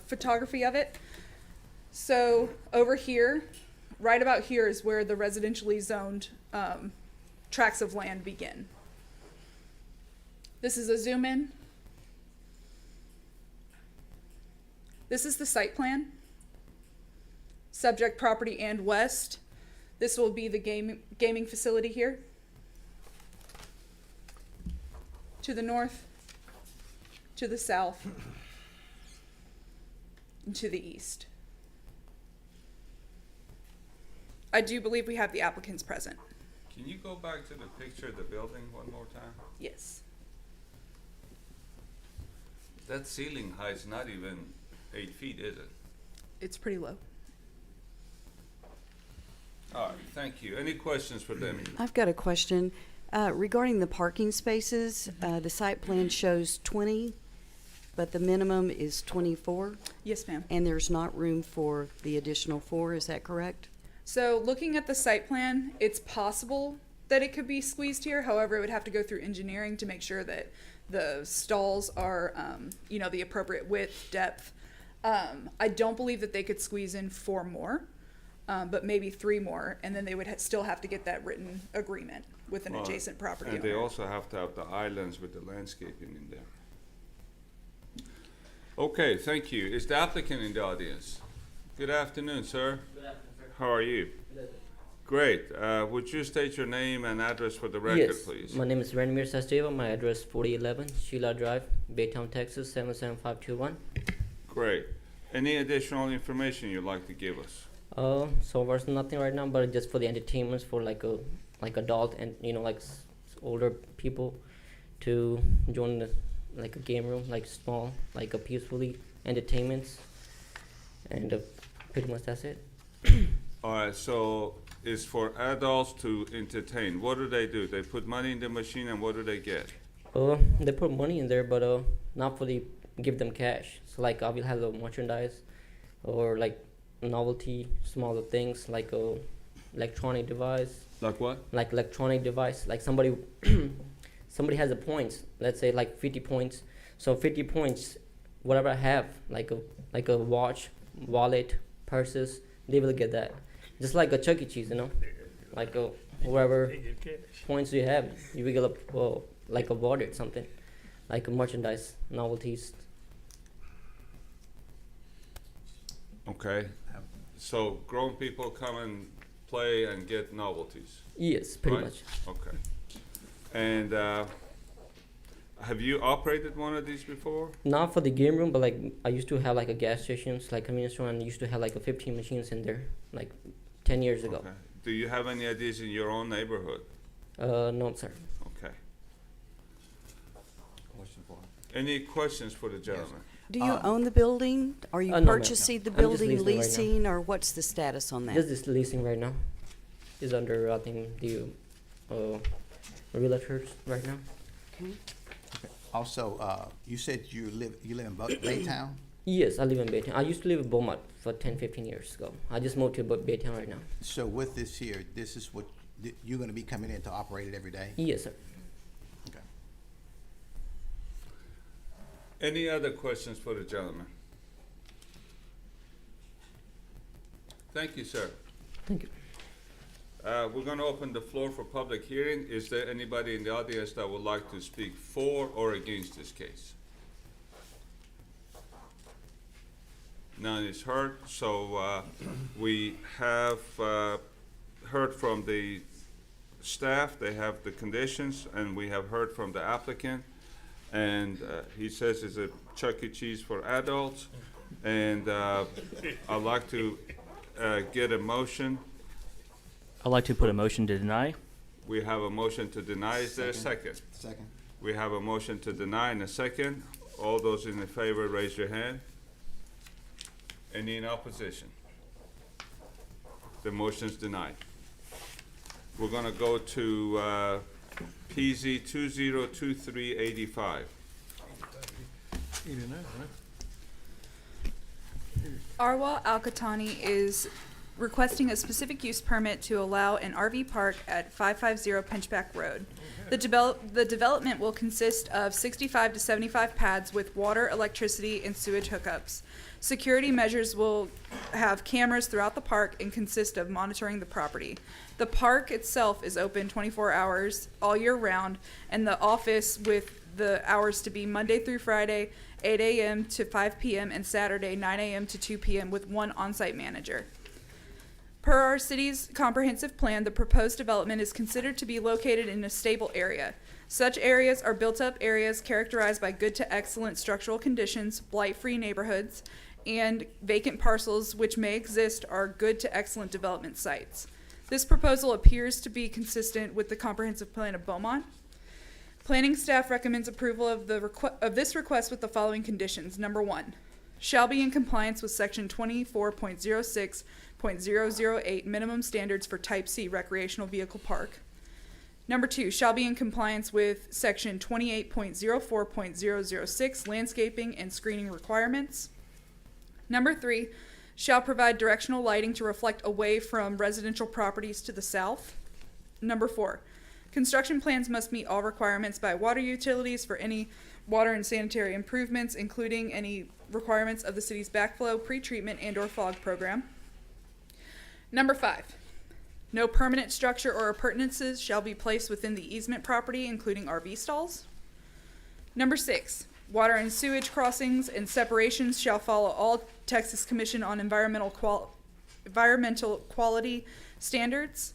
photography of it. So over here, right about here is where the residentially zoned tracts of land begin. This is a zoom in. This is the site plan. Subject property and west. This will be the gaming facility here. To the north, to the south, and to the east. I do believe we have the applicants present.
Can you go back to the picture of the building one more time?
Yes.
That ceiling height's not even 8 feet, is it?
It's pretty low.
All right, thank you. Any questions for them?
I've got a question. Regarding the parking spaces, the site plan shows 20, but the minimum is 24,
Yes, ma'am.
and there's not room for the additional 4, is that correct?
So looking at the site plan, it's possible that it could be squeezed here. However, it would have to go through engineering to make sure that the stalls are, the appropriate width, depth. I don't believe that they could squeeze in 4 more, but maybe 3 more, and then they would still have to get that written agreement with an adjacent property
And
owner.
they also have to have the islands with the landscaping in there. Okay, thank you. Is the applicant in the audience? Good afternoon, sir.
Good afternoon, sir.
How are you?
Good.
Great. Would you state your name and address for the record,
Yes,
please?
my name is Ranmir Sasteva. My address 4011 Sheila Drive, Baytown, Texas 77521.
Great. Any additional information you'd like to give us?
So there's nothing right now, but just for the entertainments for like adult and like older people to join like a game room, like small, like a peacefully entertainments, and pretty much that's it.
All right, so it's for adults to entertain. What do? They put money in the machine, and what do they get?
They put money in there, but not for the give them cash. So like I will have the merchandise, or like novelty, smaller things like a electronic device.
Like what?
Like electronic device. Like somebody has the points. Let's say like 50 points. So 50 points, whatever I have, like a watch, wallet, purses, they will get that. Just like a Chuck E. Cheese, like whatever points you have, you will get like a wallet, something, like a merchandise, novelties.
Okay. So grown people come and play and get novelties.
Yes, pretty
right?
much.
Okay. And have you operated one of these before?
Not for the game room, but like I used to have like a gas stations, like convenience store, and used to have like a 15 machines in there, like 10 years ago.
Okay. Do you have any ideas in your own neighborhood?
No, sir.
Okay. Any questions for the gentleman?
Do you own the building? Are you
no, ma'am.
purchasing the
I'm just
building,
leasing right now.
leasing, or what's the status on that?
This is leasing right now. Is under I think the realtors right now.
Okay.
Also, you said you live in Baytown?
Yes, I live in Baytown. I used to live in Beaumont for 10-15 years ago. I just moved to Baytown right now.
So with this here, this is what, you're gonna be coming in to operate it every day?
Yes, sir.
Okay.
Any other questions for the gentleman? Thank you, sir.
Thank you.
We're going to open the floor for public hearing. Is there anybody in the audience that would like to speak for or against this case? None is heard, so we have heard from the staff. They have the conditions, and we have heard from the applicant. And he says it's a Chuck E. Cheese for adults. And I'd like to get a motion.
I'd like to put a motion to deny.
We have a motion to deny. Is there a second?
Second.
We have a motion to deny and a second. All those in favor, raise your hand. Any in opposition? The motion's denied. We're gonna go to PZ 202385.
Arwa Al-Qatani is requesting a specific use permit to allow an RV park at 550 Pinchback Road. The development will consist of 65 to 75 pads with water, electricity, and sewage hookups. Security measures will have cameras throughout the park and consist of monitoring the property. The park itself is open 24 hours all year round, and the office with the hours to be Monday through Friday, 8 a.m. to 5 p.m., and Saturday, 9 a.m. to 2 p.m. with one on-site manager. Per our city's comprehensive plan, the proposed development is considered to be located in a stable area. Such areas are built-up areas characterized by good to excellent structural conditions, blight-free neighborhoods, and vacant parcels which may exist are good to excellent development sites. This proposal appears to be consistent with the comprehensive plan of Beaumont. Planning staff recommends approval of this request with the following conditions. Number 1, shall be in compliance with section 24.06.008 minimum standards for type C recreational vehicle park. Number 2, shall be in compliance with section 28.04.006 landscaping and screening requirements. Number 3, shall provide directional lighting to reflect away from residential properties to the south. Number 4, construction plans must meet all requirements by water utilities for any water and sanitary improvements, including any requirements of the city's backflow, pretreatment, and/or fog program. Number 5, no permanent structure or appurtenances shall be placed within the easement property, including RV stalls. Number 6, water and sewage crossings and separations shall follow all Texas Commission on Environmental Quality standards.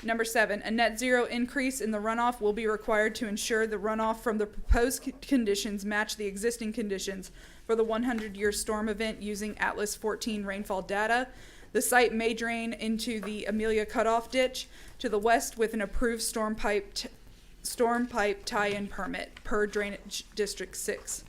Number 7, a net zero increase in the runoff will be required to ensure the runoff from the proposed conditions match the existing conditions for the 100-year storm event using Atlas 14 rainfall data. The site may drain into the Amelia Cutoff Ditch to the west with an approved storm pipe tie-in permit per Drainage District 6.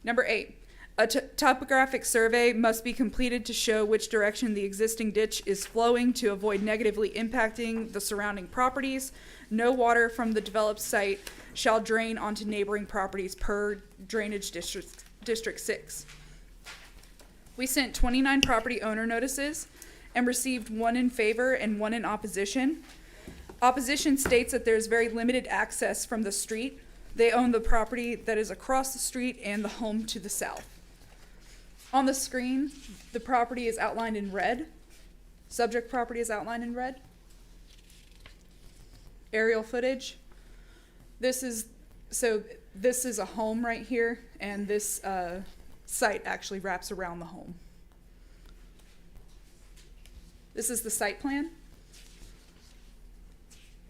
Number 8, a topographic survey must be completed to show which direction the existing ditch is flowing to avoid negatively impacting the surrounding properties. No water from the developed site shall drain onto neighboring properties per Drainage District 6. We sent 29 property owner notices and received 1 in favor and 1 in opposition. Opposition states that there's very limited access from the street. They own the property that is across the street and the home to the south. On the screen, the property is outlined in red. Subject property is outlined in red. Aerial footage. This is a home right here, and this site actually wraps around the home. This is the site plan.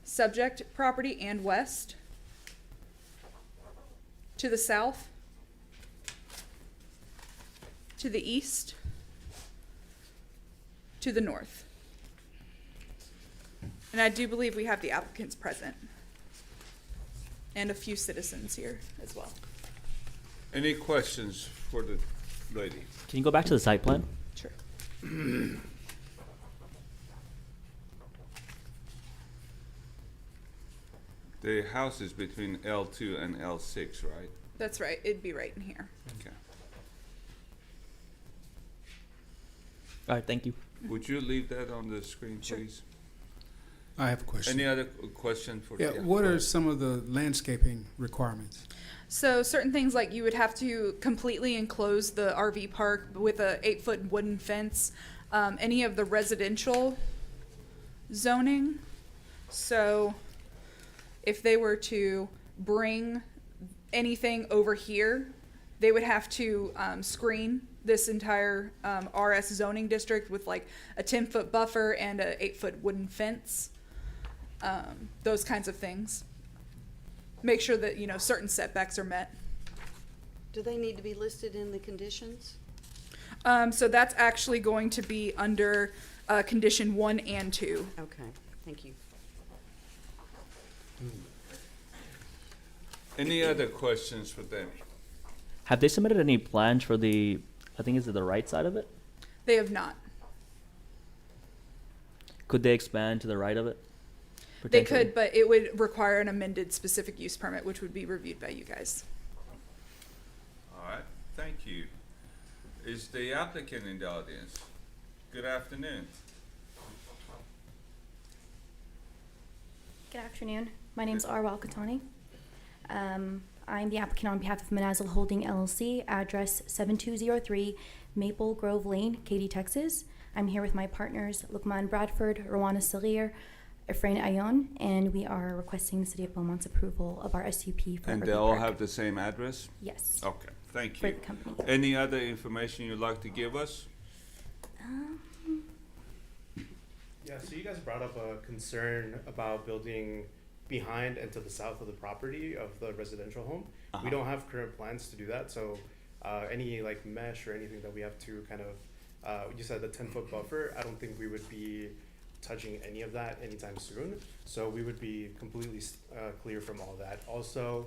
Subject property and west. To the south. To the east. To the north. And I do believe we have the applicants present. And a few citizens here as well.
Any questions for the lady?
Can you go back to the site plan?
Sure.
The house is between L2 and L6, right?
That's right. It'd be right in here.
Okay.
All right, thank you.
Would you leave that on the screen,
Sure.
please?
I have a question.
Any other question for?
Yeah, what are some of the landscaping requirements?
So certain things like you would have to completely enclose the RV park with a 8-foot wooden fence. Any of the residential zoning. So if they were to bring anything over here, they would have to screen this entire RS zoning district with like a 10-foot buffer and a 8-foot wooden fence. Those kinds of things. Make sure that, you know, certain setbacks are met.
Do they need to be listed in the conditions?
So that's actually going to be under condition 1 and 2.
Okay, thank you.
Any other questions for them?
Have they submitted any plans for the, I think is it the right side of it?
They have not.
Could they expand to the right of it?
They
potentially?
could, but it would require an amended specific use permit, which would be reviewed by you guys.
All right, thank you. Is the applicant in the audience? Good afternoon.
Good afternoon. My name is Arwal Katani. I'm the applicant on behalf of Manazil Holding LLC, address 7203 Maple Grove Lane, Katy, Texas. I'm here with my partners, Lukman Bradford, Rowana Salir, Efrain Ayon, and we are requesting the City of Beaumont's approval of our SUP for
And
RV
they all
Park.
have the same address?
Yes.
Okay, thank
For
you.
the company.
Any other information you'd like to give us?
Yeah, so you guys brought up a concern about building behind and to the south of the property of the residential home. We don't have current plans to do that, so any like mesh or anything that we have to kind of, you said the 10-foot buffer, I don't think we would be touching any of that anytime soon. So we would be completely clear from all that. Also,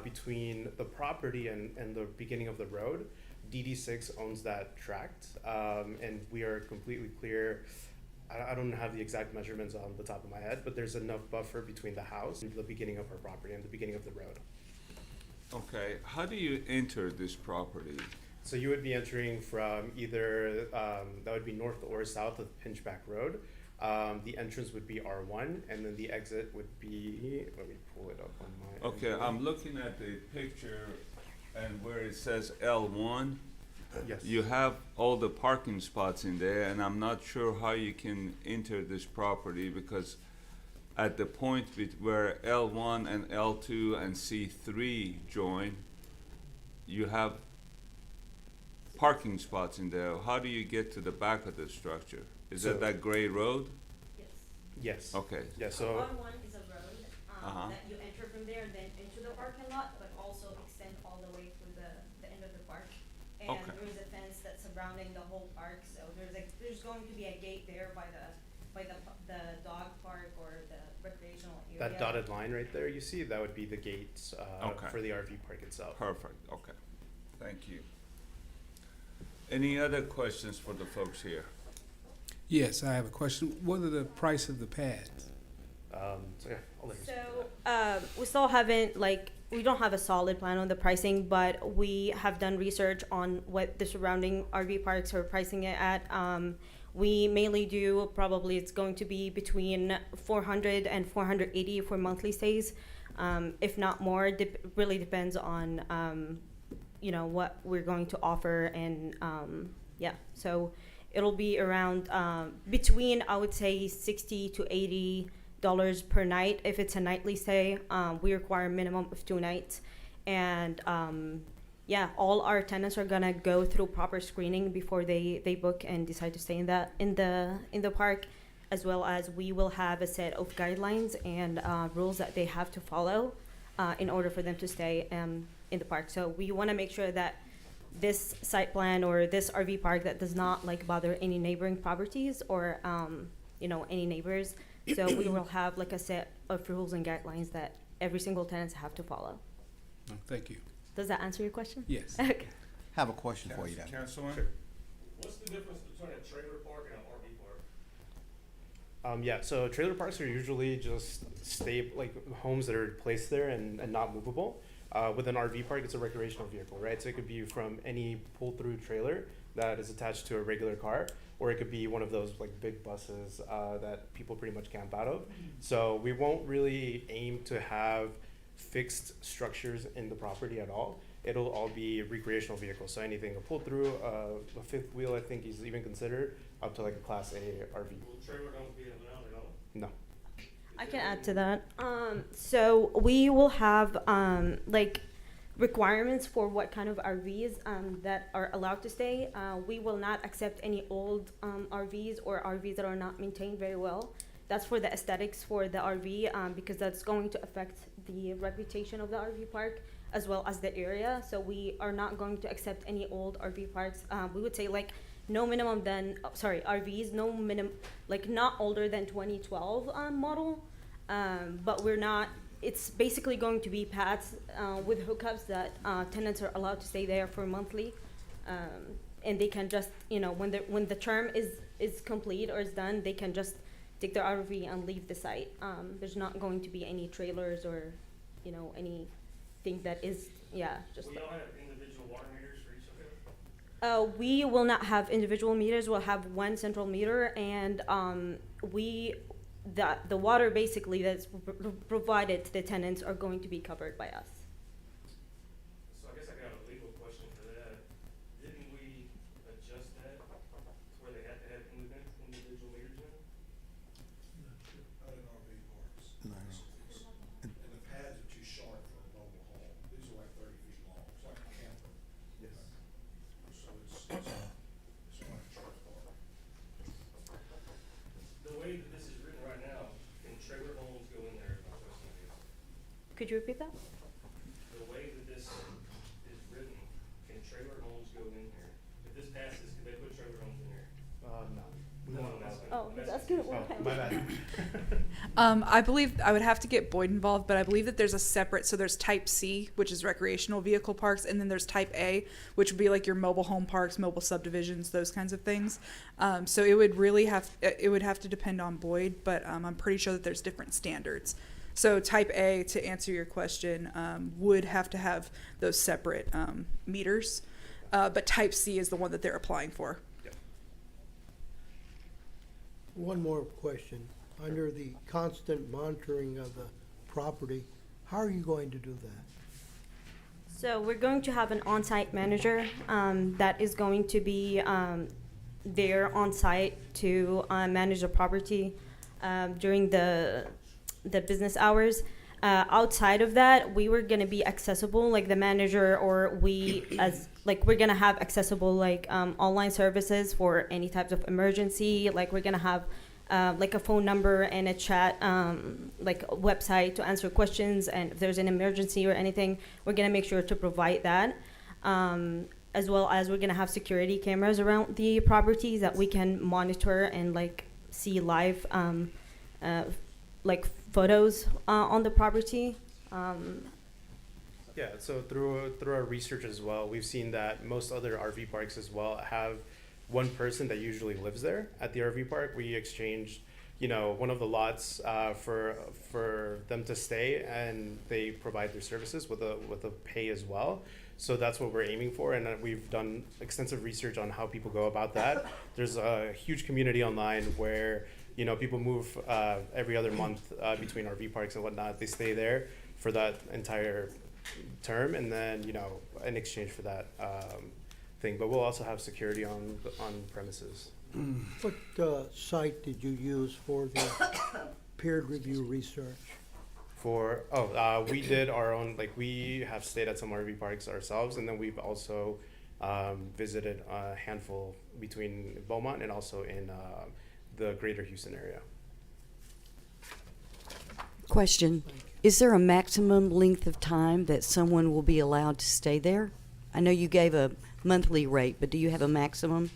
between the property and the beginning of the road, DD6 owns that tract, and we are completely clear. I don't have the exact measurements on the top of my head, but there's enough buffer between the house and the beginning of our property and the beginning of the road.
Okay, how do you enter this property?
So you would be entering from either, that would be north or south of Pinchback Road. The entrance would be R1, and then the exit would be, let me pull it up on my.
Okay, I'm looking at the picture and where it says L1.
Yes.
You have all the parking spots in there, and I'm not sure how you can enter this property because at the point where L1 and L2 and C3 join, you have parking spots in there. How do you get to the back of the structure? Is
So-
that gray road?
Yes.
Okay.
Yeah, so,
R1 is a road,
Uh-huh.
that you enter from there, then into the parking lot, but also extend all the way through the end of the park. And
Okay.
there is a fence that's surrounding the whole park, so there's going to be a gate there by the dog park or the recreational area.
that dotted line right there you see, that would be the gates,
Okay.
for the RV park itself.
Perfect, okay. Thank you. Any other questions for the folks here?
Yes, I have a question. What are the price of the pads?
So yeah, I'll let her speak to
So,
that.
we still haven't, we don't have a solid plan on the pricing, but we have done research on what the surrounding RV parks are pricing it at. We mainly do, probably it's going to be between 400 and 480 for monthly stays. If not more, really depends on, what we're going to offer and, yeah. So it'll be around, between, I would say, $60 to $80 per night. If it's a nightly stay, we require a minimum of 2 nights. And, yeah, all our tenants are gonna go through proper screening before they book and decide to stay in the park, as well as we will have a set of guidelines and rules that they have to follow in order for them to stay in the park. So we want to make sure that this site plan or this RV park that does not bother any neighboring properties or any neighbors. So we will have a set of rules and guidelines that every single tenant have to follow.
Oh, thank you.
Does that answer your question?
Yes.
Okay.
Have a question for you then.
Councilman?
What's the difference between a trailer park and an RV park?
Yeah, so trailer parks are usually just homes that are placed there and not movable. With an RV park, it's a recreational vehicle, right? So it could be from any pull-through trailer that is attached to a regular car, or it could be one of those big buses that people pretty much camp out of. So we won't really aim to have fixed structures in the property at all. It'll all be recreational vehicles. So anything, a pull-through, a fifth wheel, I think is even considered, up to a Class A RV.
Will the trailer don't be allowed at all?
No.
I can add to that. So we will have requirements for what kind of RVs that are allowed to stay. We will not accept any old RVs or RVs that are not maintained very well. That's for the aesthetics for the RV because that's going to affect the reputation of the RV park as well as the area. So we are not going to accept any old RV parks. We would say no minimum than, RVs, no minimum, not older than 2012 model. But we're not, it's basically going to be pads with hookups that tenants are allowed to stay there for monthly. And they can just, when the term is complete or is done, they can just take their RV and leave the site. There's not going to be any trailers or, anything that is, just.
Will y'all have individual water meters for each of them?
We will not have individual meters. We'll have one central meter, and the water basically that's provided to the tenants are going to be covered by us.
So I guess I got a legal question for that. Didn't we adjust that to where they have to have individual meters now?
Not in RV parks.
No.
And the pads are too short for a mobile home. These are 30 feet long. It's like a camper.
Yes.
So it's like a truck park.
The way that this is written right now, can trailer homes go in there? My question is.
Could you repeat that?
The way that this is written, can trailer homes go in here? If this passes, can they put trailer homes in here?
No.
No, I'm asking.
Oh, he's asking what kind?
My bad.
I believe I would have to get Boyd involved, but I believe that there's a separate, so there's type C, which is recreational vehicle parks, and then there's type A, which would be your mobile home parks, mobile subdivisions, those kinds of things. So it would have to depend on Boyd, but I'm pretty sure that there's different standards. So type A, to answer your question, would have to have those separate meters, but type C is the one that they're applying for.
One more question. Under the constant monitoring of the property, how are you going to do that?
So we're going to have an on-site manager that is going to be there on site to manage the property during the business hours. Outside of that, we were going to be accessible, the manager or we we're going to have accessible online services for any types of emergency. We're going to have like a phone number and a chat, like a website to answer questions. And if there's an emergency or anything, we're gonna make sure to provide that. As well as we're gonna have security cameras around the properties that we can monitor and like see live, like photos on the property.
Yeah, so through our research as well, we've seen that most other RV parks as well have one person that usually lives there at the RV park. We exchanged, one of the lots for them to stay, and they provide their services with a pay as well. So that's what we're aiming for, and we've done extensive research on how people go about that. There's a huge community online where people move every other month between RV parks and whatnot. They stay there for that entire term, and then in exchange for that thing. But we'll also have security on premises.
What site did you use for the peer review research?
We did our own, like we have stayed at some RV parks ourselves, and then we've also visited a handful between Beaumont and also in the greater Houston area.
Question, is there a maximum length of time that someone will be allowed to stay there? I know you gave a monthly rate, but do you have a maximum?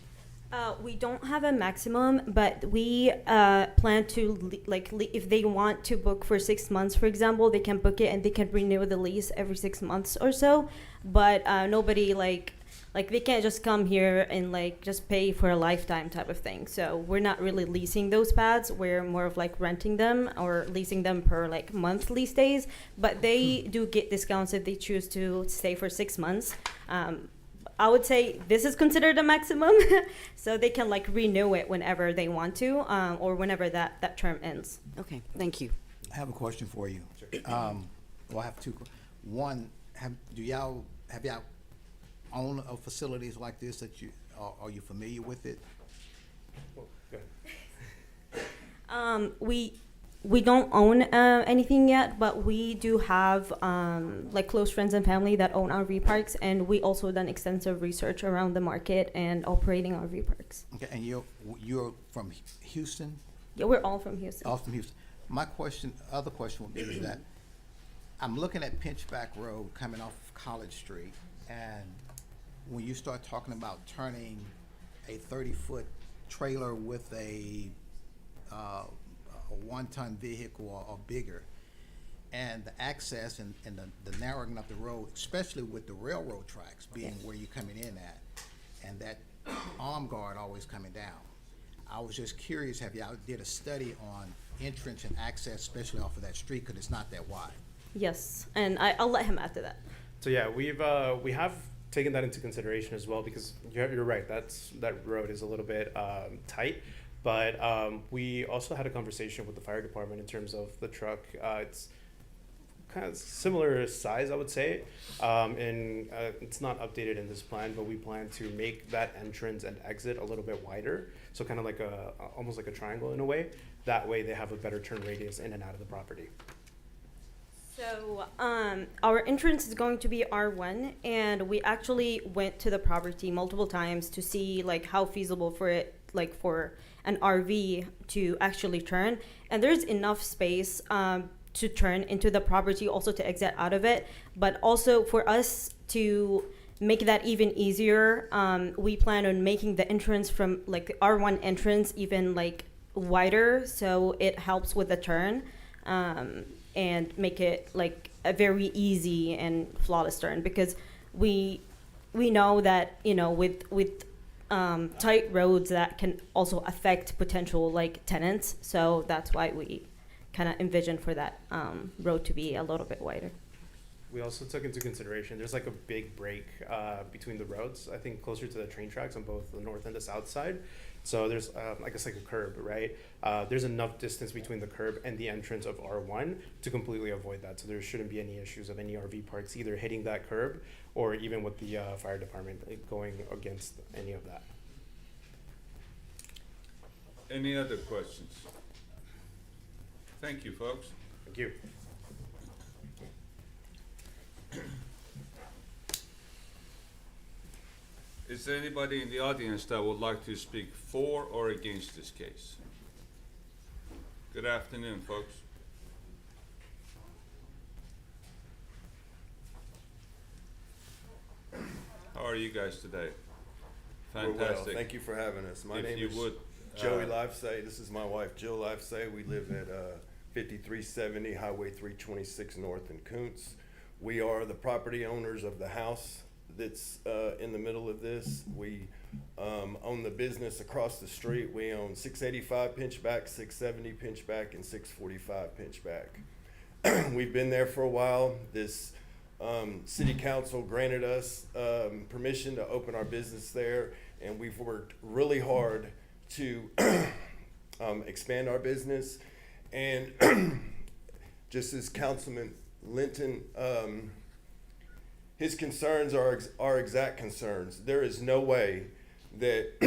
We don't have a maximum, but we plan to, if they want to book for 6 months, for example, they can book it and they can renew the lease every 6 months or so. But nobody, they can't just come here and, just pay for a lifetime type of thing. So we're not really leasing those pads. We're more of, renting them or leasing them per, monthly stays. But they do get discounts if they choose to stay for 6 months. I would say this is considered a maximum, so they can renew it whenever they want to, or whenever that term ends.
Okay, thank you.
I have a question for you. Well, I have two. One, have y'all own facilities like this that are you familiar with it?
Well, go ahead.
We don't own anything yet, but we do have close friends and family that own RV parks, and we also done extensive research around the market and operating RV parks.
Okay, and you're from Houston?
Yeah, we're all from Houston.
All from Houston. My other question would be is that I'm looking at Pinchback Road coming off College Street, and when you start talking about turning a 30-foot trailer with a 1-ton vehicle or bigger, and the access and the narrowing of the road, especially with the railroad tracks being where you're coming in at, and that arm guard always coming down. I was just curious, have y'all did a study on entrance and access, especially off of that street, because it's not that wide?
Yes, and I'll let him add to that.
So yeah, we have taken that into consideration as well, because you're right, that road is a little bit tight. But we also had a conversation with the fire department in terms of the truck. It's kind of similar size, I would say, and it's not updated in this plan, but we plan to make that entrance and exit a little bit wider, so kind of like almost like a triangle in a way. That way they have a better turn radius in and out of the property.
So our entrance is going to be R1, and we actually went to the property multiple times to see how feasible for it, for an RV to actually turn. And there's enough space to turn into the property, also to exit out of it. But also for us to make that even easier, we plan on making the entrance from the R1 entrance even wider, so it helps with the turn. And make it a very easy and flawless turn, because we know that with tight roads that can also affect potential tenants, so that's why we kind of envision for that road to be a little bit wider.
We also took into consideration there's a big break between the roads, I think closer to the train tracks on both the north and the south side. So there's, I guess, a curb, right? There's enough distance between the curb and the entrance of R1 to completely avoid that. So there shouldn't be any issues of any RV parks either hitting that curb or even with the fire department going against any of that.
Any other questions? Thank you, folks.
Thank you.
Is there anybody in the audience that would like to speak for or against this case? Good afternoon, folks. How are you guys today?
We're well.
Fantastic.
Thank you for having us. My
If
name
you
is
would,
Joey Lifesay. This is my wife, Jill Lifesay. We live at 5370 Highway 326 North in Kuntz. We are the property owners of the house that's in the middle of this. We own the business across the street. We own 685 Pinchback, 670 Pinchback, and 645 Pinchback. We've been there for a while. This city council granted us permission to open our business there, and we've worked really hard to expand our business. And just as Councilman Linton, his concerns are our exact concerns. There is no way that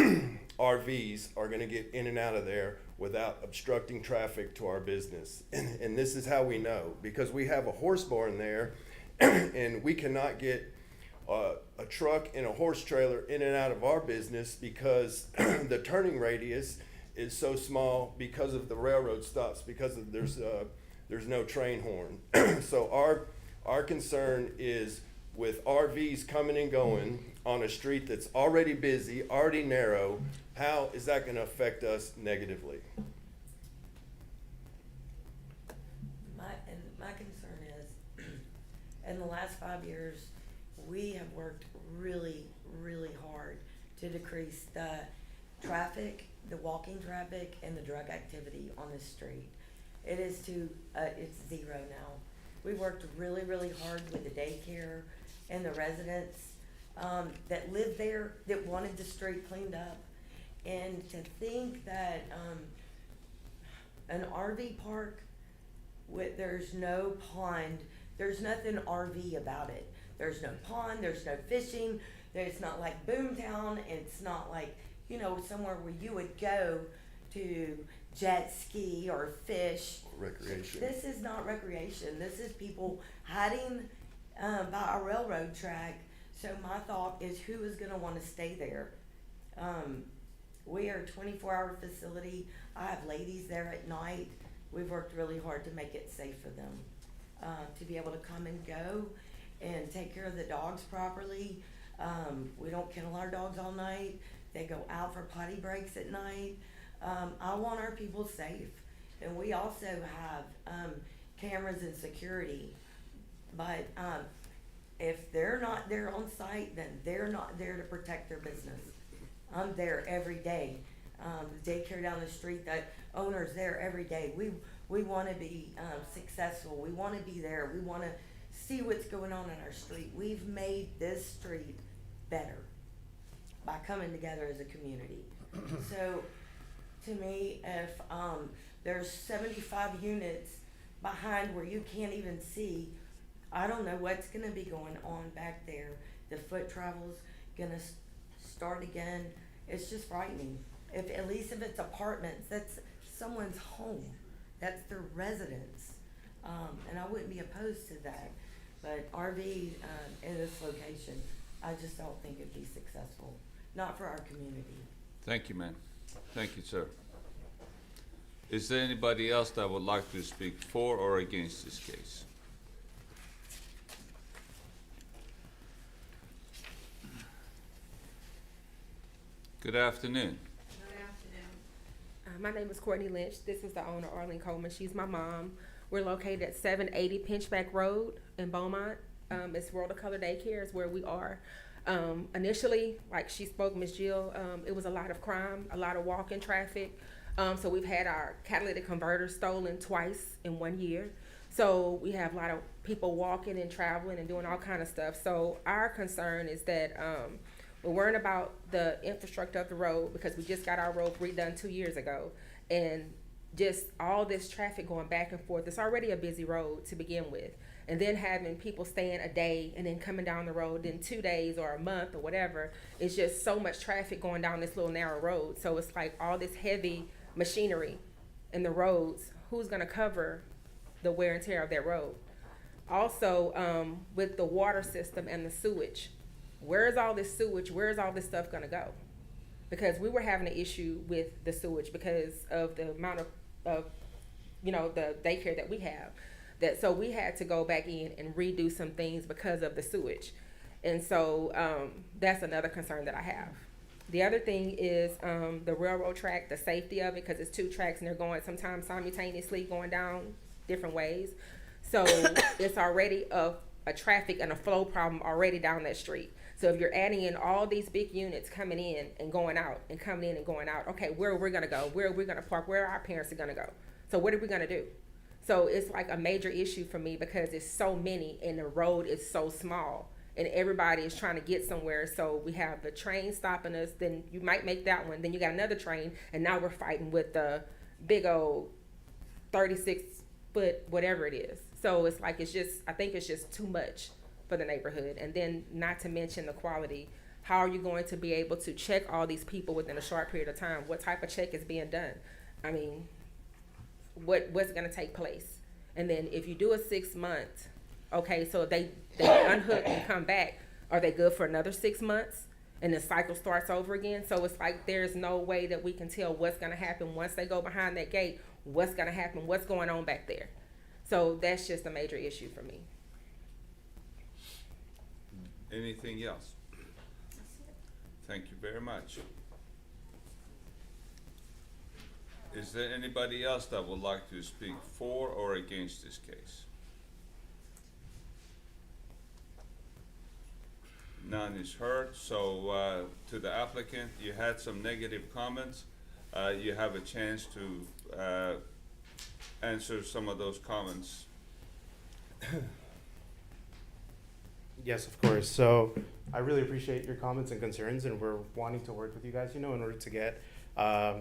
RVs are going to get in and out of there without obstructing traffic to our business. And this is how we know, because we have a horse barn there, and we cannot get a truck and a horse trailer in and out of our business because the turning radius is so small because of the railroad stops, because of there's no train horn. So our concern is with RVs coming and going on a street that's already busy, already narrow, how is that going to affect us negatively?
My concern is, in the last 5 years, we have worked really, really hard to decrease the traffic, the walking traffic, and the drug activity on this street. It is it's zero now. We worked really, really hard with the daycare and the residents that lived there, that wanted the street cleaned up. And to think that an RV park there's no pond, there's nothing RV about it. There's no pond, there's no fishing, it's not like Boomtown, it's not like, somewhere where you would go to jet ski or fish.
Recreation.
This is not recreation. This is people hiding by a railroad track. So my thought is, who is going to want to stay there? We are a 24-hour facility. I have ladies there at night. We've worked really hard to make it safe for them, to be able to come and go and take care of the dogs properly. We don't kennel our dogs all night. They go out for potty breaks at night. I want our people safe. And we also have cameras and security. But if they're not there on site, then they're not there to protect their business. I'm there every day. The daycare down the street, the owner's there every day. We want to be successful. We want to be there. We want to see what's going on in our street. We've made this street better by coming together as a community. So to me, if there's 75 units behind where you can't even see, I don't know what's going to be going on back there. The foot travel's going to start again. It's just frightening. At least if it's apartments, that's someone's home. That's their residence. And I wouldn't be opposed to that. But RV in this location, I just don't think it'd be successful. Not for our community.
Thank you, ma'am. Thank you, sir. Is there anybody else that would like to speak for or against this case? Good afternoon.
Good afternoon. My name is Courtney Lynch. This is the owner, Arlene Coleman. She's my mom. We're located at 780 Pinchback Road in Beaumont. It's World of Color Daycare is where we are. Initially, like she spoke, Ms. Jill, it was a lot of crime, a lot of walking traffic. So we've had our catalytic converters stolen twice in 1 year. So we have a lot of people walking and traveling and doing all kind of stuff. So our concern is that we're worrying about the infrastructure of the road because we just got our road redone 2 years ago. And just all this traffic going back and forth. It's already a busy road to begin with. And then having people staying a day and then coming down the road in 2 days or a month or whatever, it's just so much traffic going down this little narrow road. So it's like all this heavy machinery in the roads. Who's gonna cover the wear and tear of that road? Also, with the water system and the sewage, where's all this sewage? Where's all this stuff gonna go? Because we were having an issue with the sewage because of the amount of the daycare that we have. That so we had to go back in and redo some things because of the sewage, and so that's another concern that I have. The other thing is the railroad track, the safety of it, because it's 2 tracks and they're going sometimes simultaneously going down different ways. So it's already a traffic and a flow problem already down that street. So if you're adding in all these big units coming in and going out and coming in and going out, okay, where are we gonna go? Where are we gonna park? Where our parents are gonna go? So what are we gonna do? So it's like a major issue for me because it's so many and the road is so small and everybody is trying to get somewhere. So we have the train stopping us, then you might make that one, then you got another train, and now we're fighting with the big old 36-foot whatever it is. So it's like I think it's just too much for the neighborhood. And then not to mention the quality. How are you going to be able to check all these people within a short period of time? What type of check is being done? I mean, what's going to take place? And then if you do a 6 month, okay, so they unhook and come back, are they good for another 6 months? And the cycle starts over again. So it's like there's no way that we can tell what's going to happen once they go behind that gate, what's going to happen, what's going on back there. So that's just a major issue for me.
Anything else? Thank you very much. Is there anybody else that would like to speak for or against this case? None is heard, so to the applicant, you had some negative comments. You have a chance to answer some of those comments.
Yes, of course. So I really appreciate your comments and concerns, and we're wanting to work with you guys, in order to get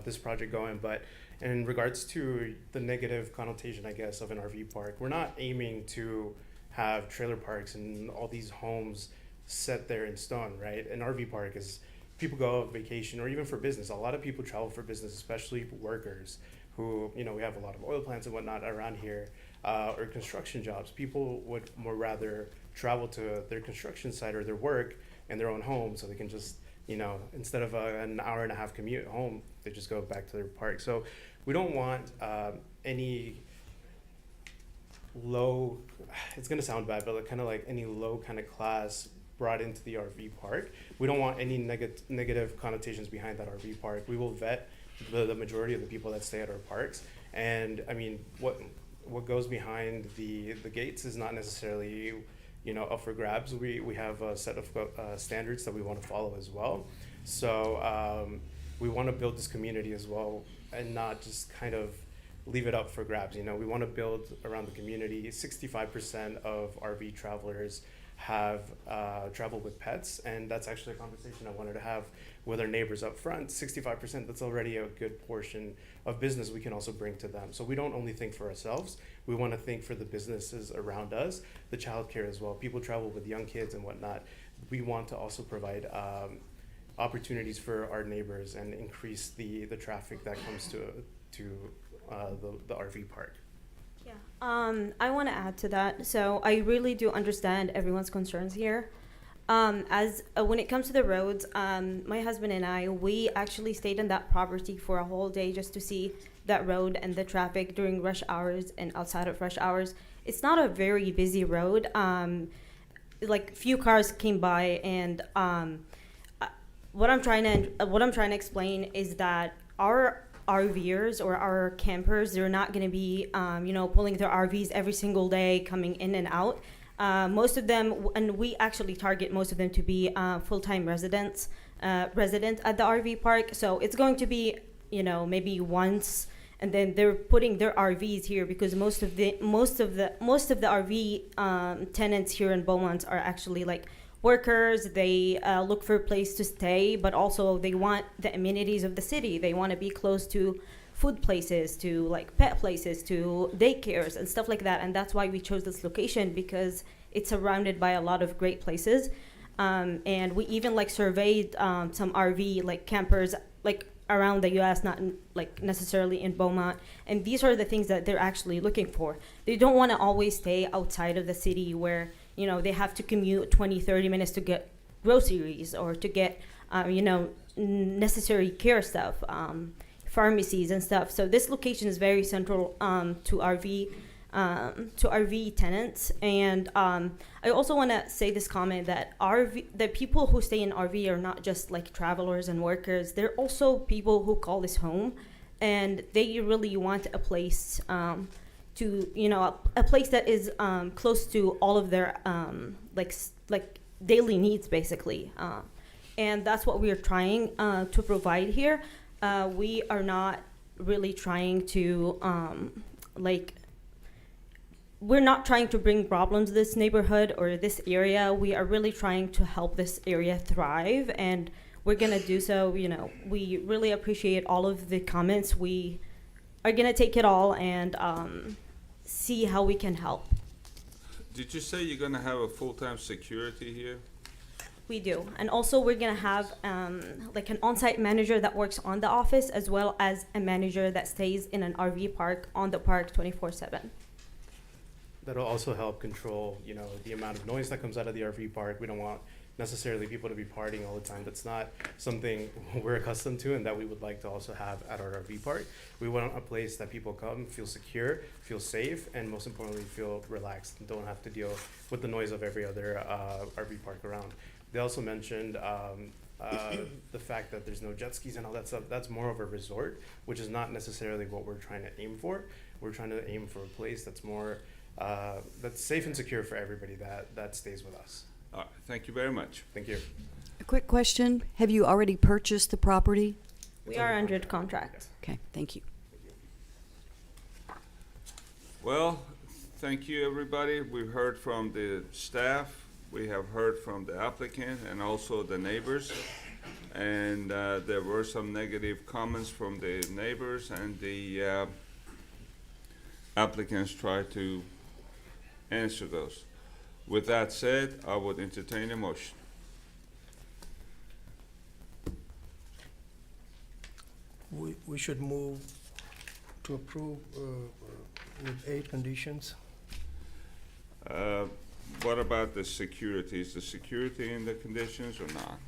this project going. But in regards to the negative connotation, I guess, of an RV park, we're not aiming to have trailer parks and all these homes set there in stone, right? An RV park is people go on vacation or even for business. A lot of people travel for business, especially workers who, we have a lot of oil plants and whatnot around here, or construction jobs. People would more rather travel to their construction site or their work in their own home so they can just, instead of an hour and a half commute home, they just go back to their park. So we don't want any low, it's gonna sound bad, but like, kind of like any low kind of class brought into the RV park. We don't want any negative connotations behind that RV park. We will vet the majority of the people that stay at our parks. And I mean, what goes behind the gates is not necessarily, up for grabs. We have a set of standards that we want to follow as well. So we want to build this community as well and not just kind of leave it up for grabs. We want to build around the community. 65% of RV travelers have traveled with pets, and that's actually a conversation I wanted to have with our neighbors up front. 65%, that's already a good portion of business we can also bring to them. So we don't only think for ourselves, we want to think for the businesses around us, the childcare as well. People travel with young kids and whatnot. We want to also provide opportunities for our neighbors and increase the traffic that comes to the RV park.
Yeah, I want to add to that. So I really do understand everyone's concerns here. As when it comes to the roads, my husband and I, we actually stayed in that property for a whole day just to see that road and the traffic during rush hours and outside of rush hours. It's not a very busy road. Like few cars came by, and what I'm trying to explain is that our RVers or our campers, they're not going to be, pulling their RVs every single day, coming in and out. Most of them, and we actually target most of them to be full-time residents at the RV park. So it's going to be, maybe once, and then they're putting their RVs here because most of the RV tenants here in Beaumont are actually like workers. They look for a place to stay, but also they want the amenities of the city. They want to be close to food places, to like pet places, to daycares and stuff like that. And that's why we chose this location, because it's surrounded by a lot of great places. And we even like surveyed some RV like campers like around the US, not like necessarily in Beaumont. And these are the things that they're actually looking for. They don't want to always stay outside of the city where, they have to commute 20-30 minutes to get groceries or to get, necessary care stuff. pharmacies and stuff. So this location is very central to RV tenants. And I also want to say this comment that the people who stay in RV are not just like travelers and workers. They're also people who call this home, and they really want a place to, you know, a place that is close to all of their like daily needs, basically. And that's what we are trying to provide here. We are not really trying to we're not trying to bring problems to this neighborhood or this area. We are really trying to help this area thrive, and we're gonna do so. You know, we really appreciate all of the comments. We are gonna take it all and see how we can help.
Did you say you're gonna have a full-time security here?
We do. And also we're gonna have like an on-site manager that works on the office, as well as a manager that stays in an RV park on the park 24/7.
That'll also help control, you know, the amount of noise that comes out of the RV park. We don't want necessarily people to be partying all the time. That's not something we're accustomed to and that we would like to also have at our RV park. We want a place that people come, feel secure, feel safe, and most importantly, feel relaxed and don't have to deal with the noise of every other RV park around. They also mentioned the fact that there's no jet skis and all that stuff. That's more of a resort, which is not necessarily what we're trying to aim for. We're trying to aim for a place that's more that's safe and secure for everybody that stays with us.
All right, thank you very much.
Thank you.
A quick question. Have you already purchased the property?
We are under contract.
Okay, thank you.
Well, thank you, everybody. We've heard from the staff, we have heard from the applicant and also the neighbors. And there were some negative comments from the neighbors, and the applicants tried to answer those. With that said, I would entertain a motion.
We should move to approve with 8 conditions.
What about the security? Is the security in the conditions or not?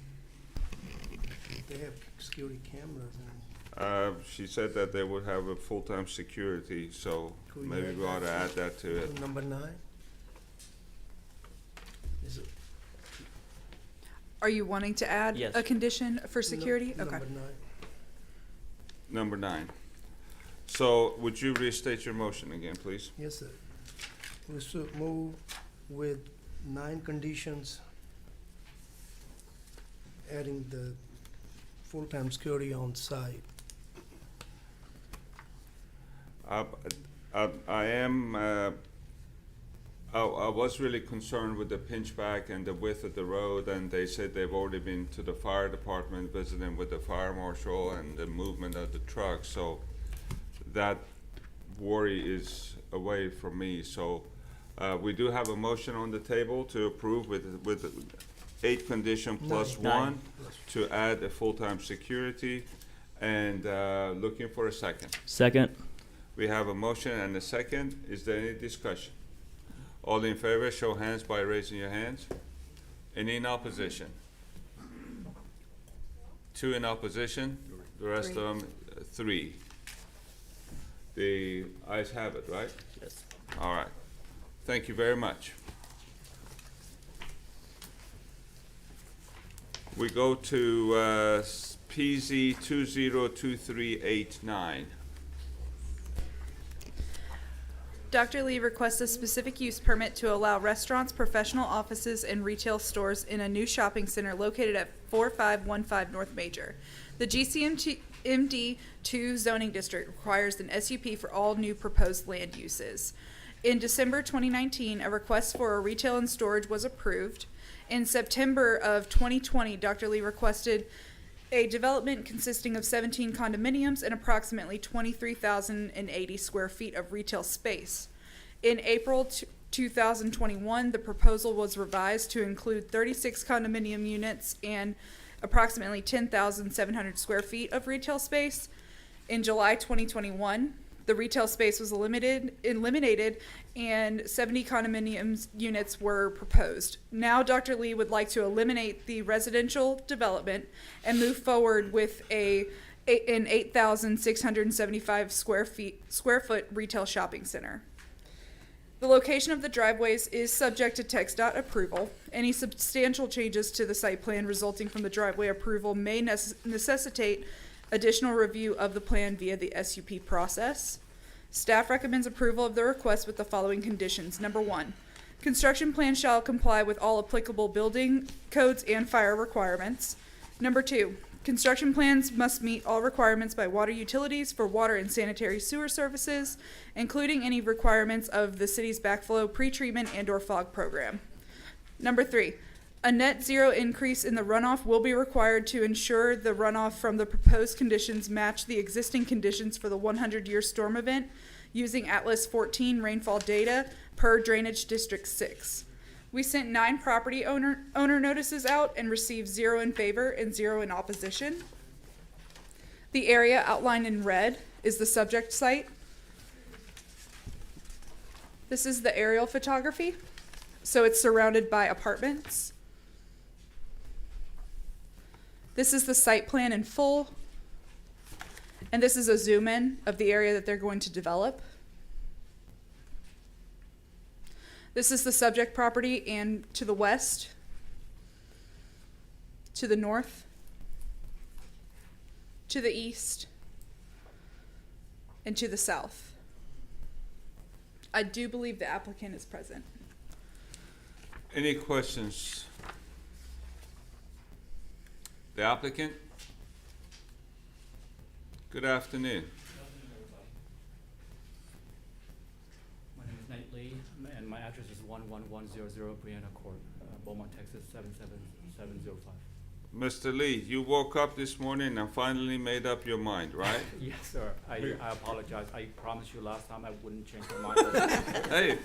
They have security cameras and
She said that they would have a full-time security, so
Could we
maybe
add
we ought to
that
add that to it.
number 9. Is it
Are you wanting to add
Yes.
a condition for security? Okay.
number 9?
Number 9. So would you restate your motion again, please?
Yes, sir. We should move with 9 conditions, adding the full-time security on site.
I was really concerned with the pinchback and the width of the road, and they said they've already been to the fire department, visiting with the fire marshal and the movement of the truck, so that worry is away from me. So we do have a motion on the table to approve with 8 condition plus
Nine.
1 to add a full-time security, and looking for a second.
Second.
We have a motion and a second. Is there any discussion? All in favor, show hands by raising your hands. Any in opposition? 2 in opposition, the rest of them, 3. The ayes have it, right?
Yes.
All right. Thank you very much. We go to PZ 202389.
Dr. Lee requests a specific use permit to allow restaurants, professional offices, and retail stores in a new shopping center located at 4515 North Major. The GCMD 2 zoning district requires an SUP for all new proposed land uses. In December 2019, a request for a retail and storage was approved. In September of 2020, Dr. Lee requested a development consisting of 17 condominiums and approximately 23,080 square feet of retail space. In April 2021, the proposal was revised to include 36 condominium units and approximately 10,700 square feet of retail space. In July 2021, the retail space was eliminated and 70 condominium units were proposed. Now Dr. Lee would like to eliminate the residential development and move forward with a an 8,675 square foot retail shopping center. The location of the driveways is subject to TxDOT approval. Any substantial changes to the site plan resulting from the driveway approval may necessitate additional review of the plan via the SUP process. Staff recommends approval of the request with the following conditions. Number 1, construction plan shall comply with all applicable building codes and fire requirements. Number 2, construction plans must meet all requirements by water utilities for water and sanitary sewer services, including any requirements of the city's backflow pretreatment and/or fog program. Number 3, a net zero increase in the runoff will be required to ensure the runoff from the proposed conditions match the existing conditions for the 100-year storm event using Atlas 14 rainfall data per Drainage District 6. We sent 9 property owner notices out and received 0 in favor and 0 in opposition. The area outlined in red is the subject site. This is the aerial photography. So it's surrounded by apartments. This is the site plan in full. And this is a zoom in of the area that they're going to develop. This is the subject property, and to the west, to the north, to the east, and to the south. I do believe the applicant is present.
Any questions? The applicant? Good afternoon.
My name is Nate Lee, and my address is 11100 Brianna Court, Beaumont, Texas 77705.
Mr. Lee, you woke up this morning and finally made up your mind, right?
Yes, sir. I apologize. I promised you last time I wouldn't change my mind.
Hey,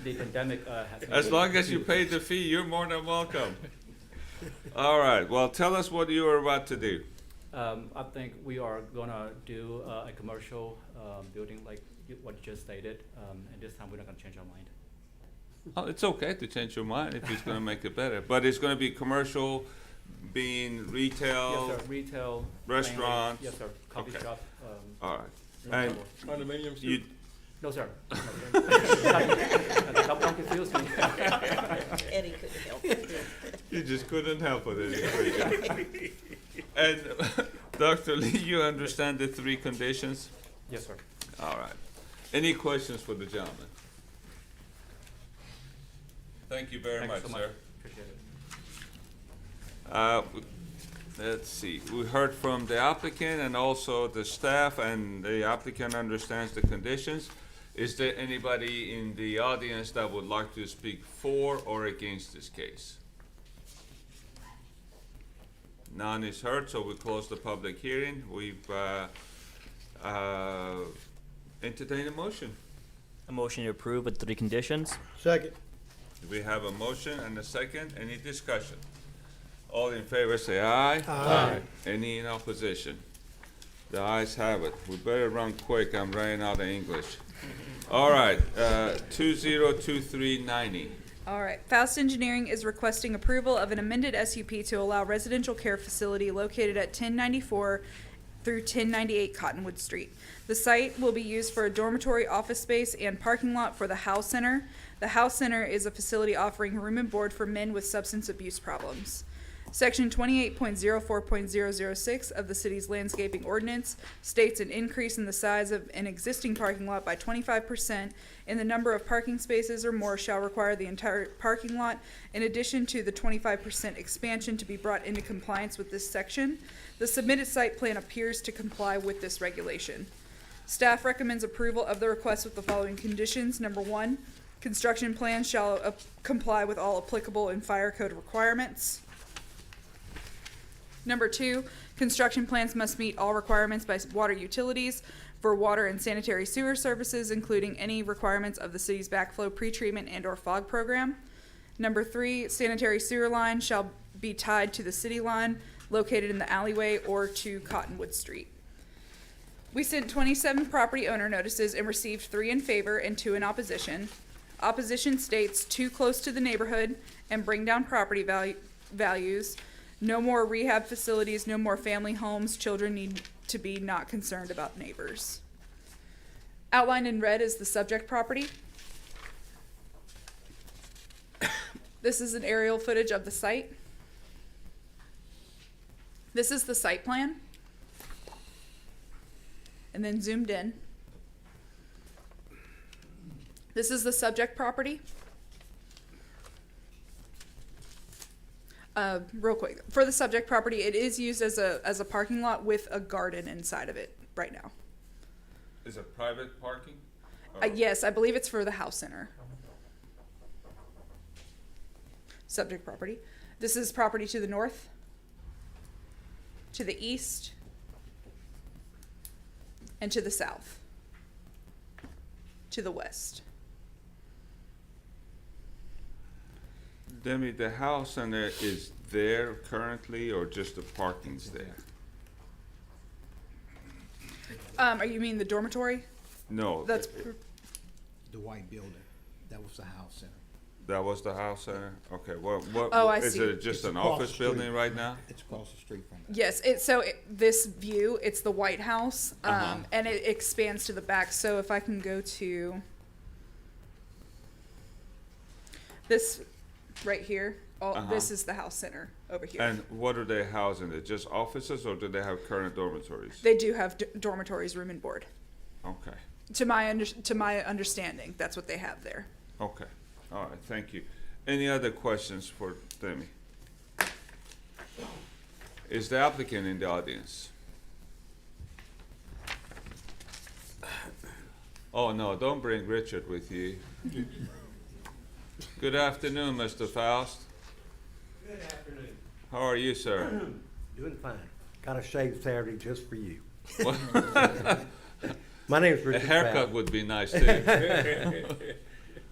the pandemic has made
as
me
long as you
confused.
paid the fee, you're more than welcome. All right, well, tell us what you are about to do.
I think we are gonna do a commercial building like what you just stated, and this time we're not gonna change our mind.
Oh, it's okay to change your mind if it's gonna make it better, but it's gonna be commercial, being retail.
Yes, sir. Retail.
Restaurants.
Mainly. Yes, sir. Coffee
Okay.
shop.
All right. And
Condominiums.
you,
No, sir. Don't confuse me.
Eddie couldn't help it.
you just couldn't help it. And Dr. Lee, you understand the 3 conditions?
Yes, sir.
All right. Any questions for the gentleman? Thank you very
Thank
much,
you so much.
sir.
Appreciate it.
Let's see, we heard from the applicant and also the staff, and the applicant understands the conditions. Is there anybody in the audience that would like to speak for or against this case? None is heard, so we close the public hearing. We've entertained a motion.
A motion to approve with 3 conditions.
Second.
We have a motion and a second. Any discussion? All in favor say aye.
Aye.
Any in opposition? The ayes have it. We better run quick, I'm running out of English. All right, 202390.
All right. Faust Engineering is requesting approval of an amended SUP to allow residential care facility located at 1094 through 1098 Cottonwood Street. The site will be used for a dormitory, office space, and parking lot for the House Center. The House Center is a facility offering room and board for men with substance abuse problems. Section 28.04.006 of the city's landscaping ordinance states an increase in the size of an existing parking lot by 25% in the number of parking spaces or more shall require the entire parking lot, in addition to the 25% expansion to be brought into compliance with this section. The submitted site plan appears to comply with this regulation. Staff recommends approval of the request with the following conditions. Number 1, construction plans shall comply with all applicable and fire code requirements. Number 2, construction plans must meet all requirements by water utilities for water and sanitary sewer services, including any requirements of the city's backflow pretreatment and/or fog program. Number 3, sanitary sewer line shall be tied to the city line located in the alleyway or to Cottonwood Street. We sent 27 property owner notices and received 3 in favor and 2 in opposition. Opposition states too close to the neighborhood and bring down property values. No more rehab facilities, no more family homes. Children need to be not concerned about neighbors. Outlined in red is the subject property. This is an aerial footage of the site. This is the site plan. And then zoomed in. This is the subject property. Real quick, for the subject property, it is used as a parking lot with a garden inside of it right now.
Is it private parking?
Yes, I believe it's for the house center. Subject property. This is property to the north, to the east, and to the south, to the west.
Demi, the house center is there currently, or just the parking's there?
You mean the dormitory?
No.
That's
The white building, that was the house center.
That was the house center? Okay, what,
Oh, I
is
see.
it just
It's
an
across
office
the street.
building right now?
It's across the street from it.
yes. This view, it's the White House, and it expands to the back. So if I can go to this right here, this is the house center over here.
And what are they housing? It just offices, or do they have current dormitories?
They do have dormitories, room and board.
Okay,
To my understanding, that's what they have there.
okay. All right, thank you. Any other questions for Demi? Is the applicant in the audience? Oh, no, don't bring Richard with you. Good afternoon, Mr. Faust.
Good afternoon.
How are you, sir?
Doing fine. Got a shave Saturday just for you.
What?
My name's Richard
A haircut
Faust.
would be nice, too.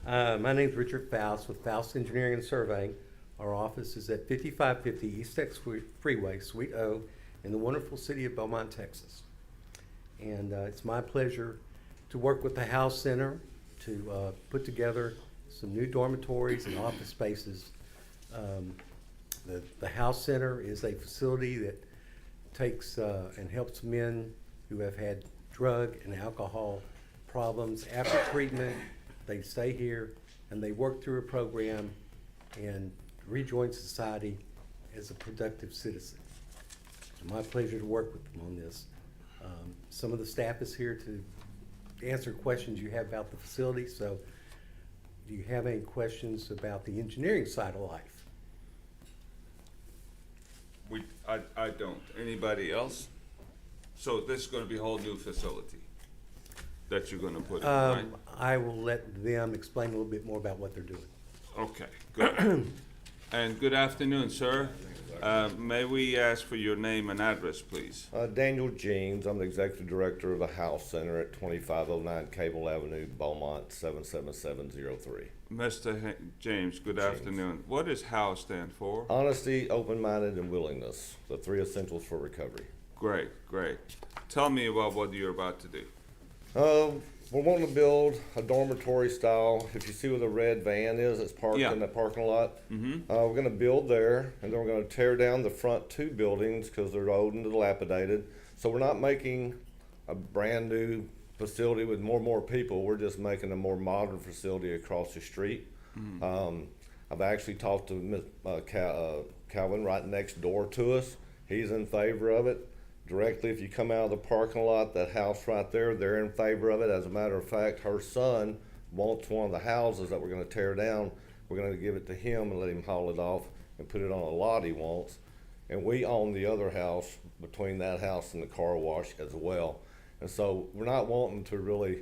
My name's Richard Faust with Faust Engineering and Surveying. Our office is at 5550 East X Freeway, Suite O, in the wonderful city of Beaumont, Texas. And it's my pleasure to work with the House Center to put together some new dormitories and office spaces. The House Center is a facility that takes and helps men who have had drug and alcohol problems. After treatment, they stay here and they work through a program and rejoin society as a productive citizen. It's my pleasure to work with them on this. Some of the staff is here to answer questions you have about the facility, so do you have any questions about the engineering side of life?
I don't. Anybody else? So this is gonna be a whole new facility that you're gonna put in, right?
I will let them explain a little bit more about what they're doing.
Okay, good. And good afternoon, sir. May we ask for your name and address, please?
Daniel Jeans. I'm the executive director of the House Center at 2509 Cable Avenue, Beaumont, 77703.
Mr. James, good afternoon. What does HOWS stand for?
Honesty, open-minded, and willingness, the three essentials for recovery.
Great, great. Tell me about what you're about to do.
We're wanting to build a dormitory style. If you see where the red van is, it's parked in the parking lot. We're going to build there, and then we're going to tear down the front two buildings because they're old and dilapidated. So we're not making a brand new facility with more people. We're just making a more modern facility across the street. I've actually talked to Calvin right next door to us. He's in favor of it. Directly, if you come out of the parking lot, that house right there, they're in favor of it. As a matter of fact, her son wants one of the houses that we're going to tear down. We're going to give it to him and let him haul it off and put it on a lot he wants. And we own the other house between that house and the car wash as well. And so we're not wanting to really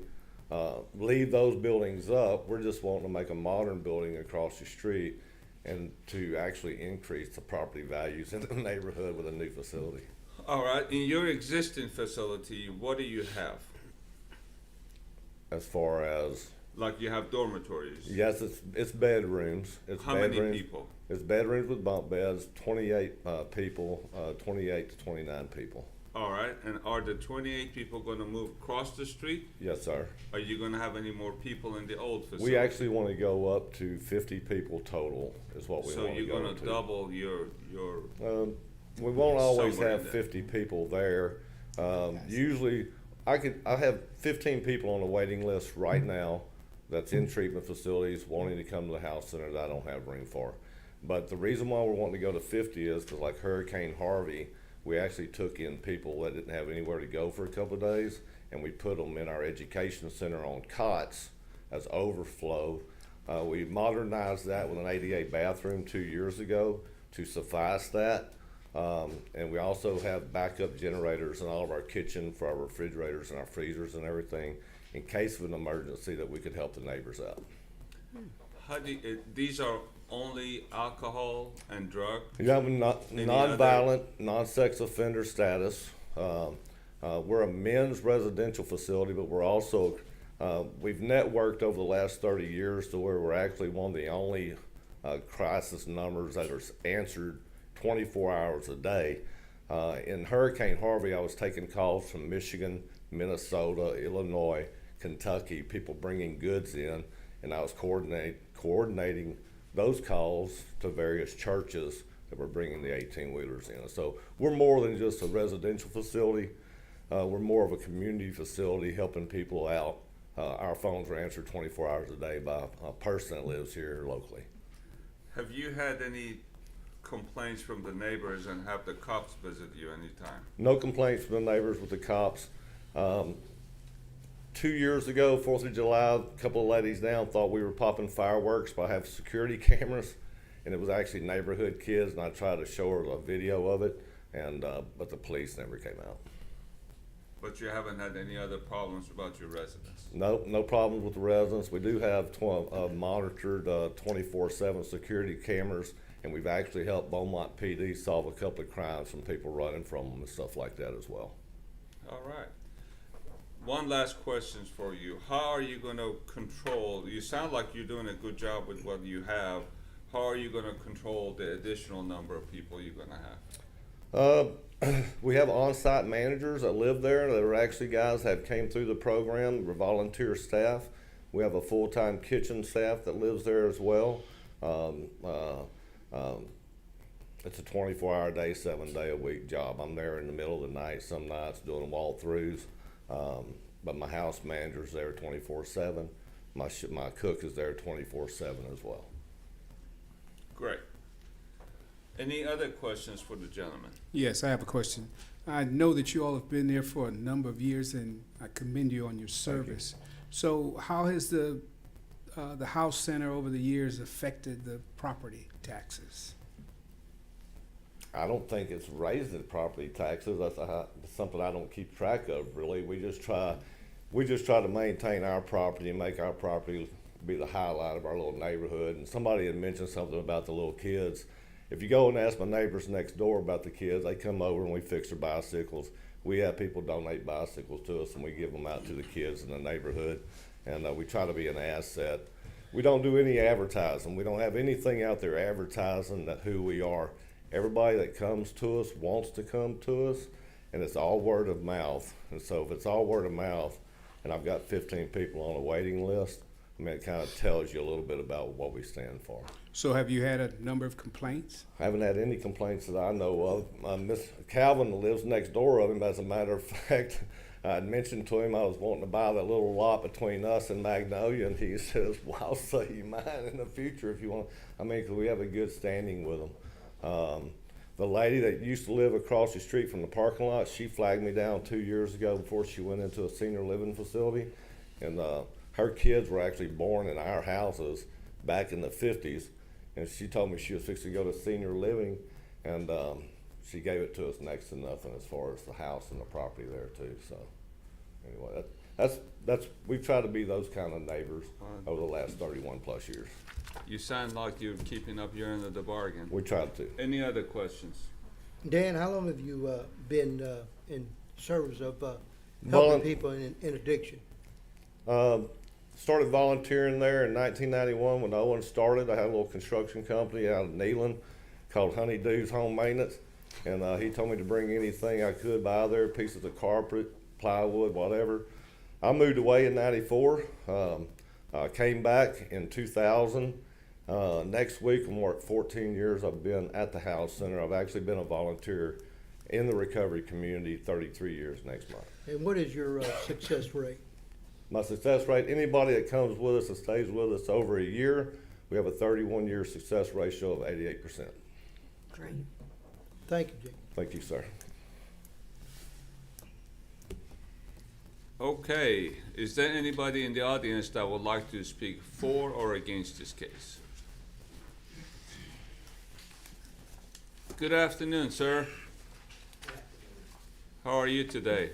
leave those buildings up. We're just wanting to make a modern building across the street and to actually increase the property values in the neighborhood with a new facility.
All right, in your existing facility, what do you have?
As far as?
Like you have dormitories?
Yes, it's bedrooms. It's
How
bedrooms.
many people?
It's bedrooms with bunk beds, 28 people, 28 to 29 people.
All right, and are the 28 people gonna move across the street?
Yes, sir.
Are you gonna have any more people in the old facility?
We actually want to go up to 50 people total is what we want to go to.
So you're gonna double your
we won't always
somewhere
have
in there.
50 people there. Usually, I have 15 people on the waiting list right now that's in treatment facilities wanting to come to the house center that I don't have room for. But the reason why we're wanting to go to 50 is because, like Hurricane Harvey, we actually took in people that didn't have anywhere to go for a couple of days, and we put them in our education center on cots as overflow. We modernized that with an ADA bathroom 2 years ago to suffice that. And we also have backup generators in all of our kitchen for our refrigerators and our freezers and everything in case of an emergency that we could help the neighbors out.
How do you, these are only alcohol and drug?
You have a
Any
non-violent, non-sex offender status. We're a men's residential facility, but we're also, we've networked over the last 30 years to where we're actually one of the only crisis numbers that are answered 24 hours a day. In Hurricane Harvey, I was taking calls from Michigan, Minnesota, Illinois, Kentucky, people bringing goods in, and I was coordinating those calls to various churches that were bringing the 18-wheelers in. So we're more than just a residential facility. We're more of a community facility helping people out. Our phones are answered 24 hours a day by a person that lives here locally.
Have you had any complaints from the neighbors, and have the cops visit you anytime?
No complaints from the neighbors with the cops. 2 years ago, 4th of July, a couple of ladies down thought we were popping fireworks, but I have security cameras, and it was actually neighborhood kids, and I tried to show her a video of it, and but the police never came out.
But you haven't had any other problems about your residents?
No problems with the residents. We do have monitored 24/7 security cameras, and we've actually helped Beaumont PD solve a couple of crimes from people running from them and stuff like that as well.
All right. One last question for you. How are you going to control, you sound like you're doing a good job with what you have. How are you going to control the additional number of people you're going to have?
We have on-site managers that live there. That are actually guys that came through the program. We're volunteer staff. We have a full-time kitchen staff that lives there as well. It's a 24-hour day, 7-day-a-week job. I'm there in the middle of the night some nights doing walkthroughs. But my house manager's there 24/7. My cook is there 24/7 as well.
Great. Any other questions for the gentleman?
Yes, I have a question. I know that you all have been there for a number of years, and I commend you on your service. So how has the house center over the years affected the property taxes?
I don't think it's raised the property taxes. That's something I don't keep track of, really. We just try to maintain our property and make our property be the highlight of our little neighborhood. And somebody had mentioned something about the little kids. If you go and ask my neighbors next door about the kids, they come over and we fix their bicycles. We have people donate bicycles to us, and we give them out to the kids in the neighborhood. And we try to be an asset. We don't do any advertising. We don't have anything out there advertising that who we are. Everybody that comes to us wants to come to us, and it's all word of mouth. And so if it's all word of mouth, and I've got 15 people on a waiting list, I mean, it kind of tells you a little bit about what we stand for.
So have you had a number of complaints?
I haven't had any complaints that I know of. Miss Calvin lives next door of him, as a matter of fact. I had mentioned to him I was wanting to buy that little lot between us and Magnolia, and he says, well, I'll sell you mine in the future if you want. I mean, 'cause we have a good standing with him. The lady that used to live across the street from the parking lot, she flagged me down 2 years ago before she went into a senior living facility. And her kids were actually born in our houses back in the 50s. And she told me she was fixing to go to senior living, and she gave it to us next to nothing as far as the house and the property there too. So anyway, that's we've tried to be those kind of neighbors over the last 31 plus years.
You sound like you're keeping up your end of the bargain.
We tried to.
Any other questions?
Dan, how long have you been in service of helping people in addiction?
Started volunteering there in 1991 when Owen started. I had a little construction company out of Neyland called Honeydew's Home Maintenance, and he told me to bring anything I could by there, pieces of carpet, plywood, whatever. I moved away in '94. Came back in 2000. Next week, I'm at 14 years I've been at the House Center. I've actually been a volunteer in the recovery community 33 years next month.
And what is your success rate?
My success rate, anybody that comes with us and stays with us over a year, we have a 31-year success ratio of 88%.
Great.
Thank you, Jake.
Thank you, sir.
Okay, is there anybody in the audience that would like to speak for or against this case? Good afternoon, sir. How are you today?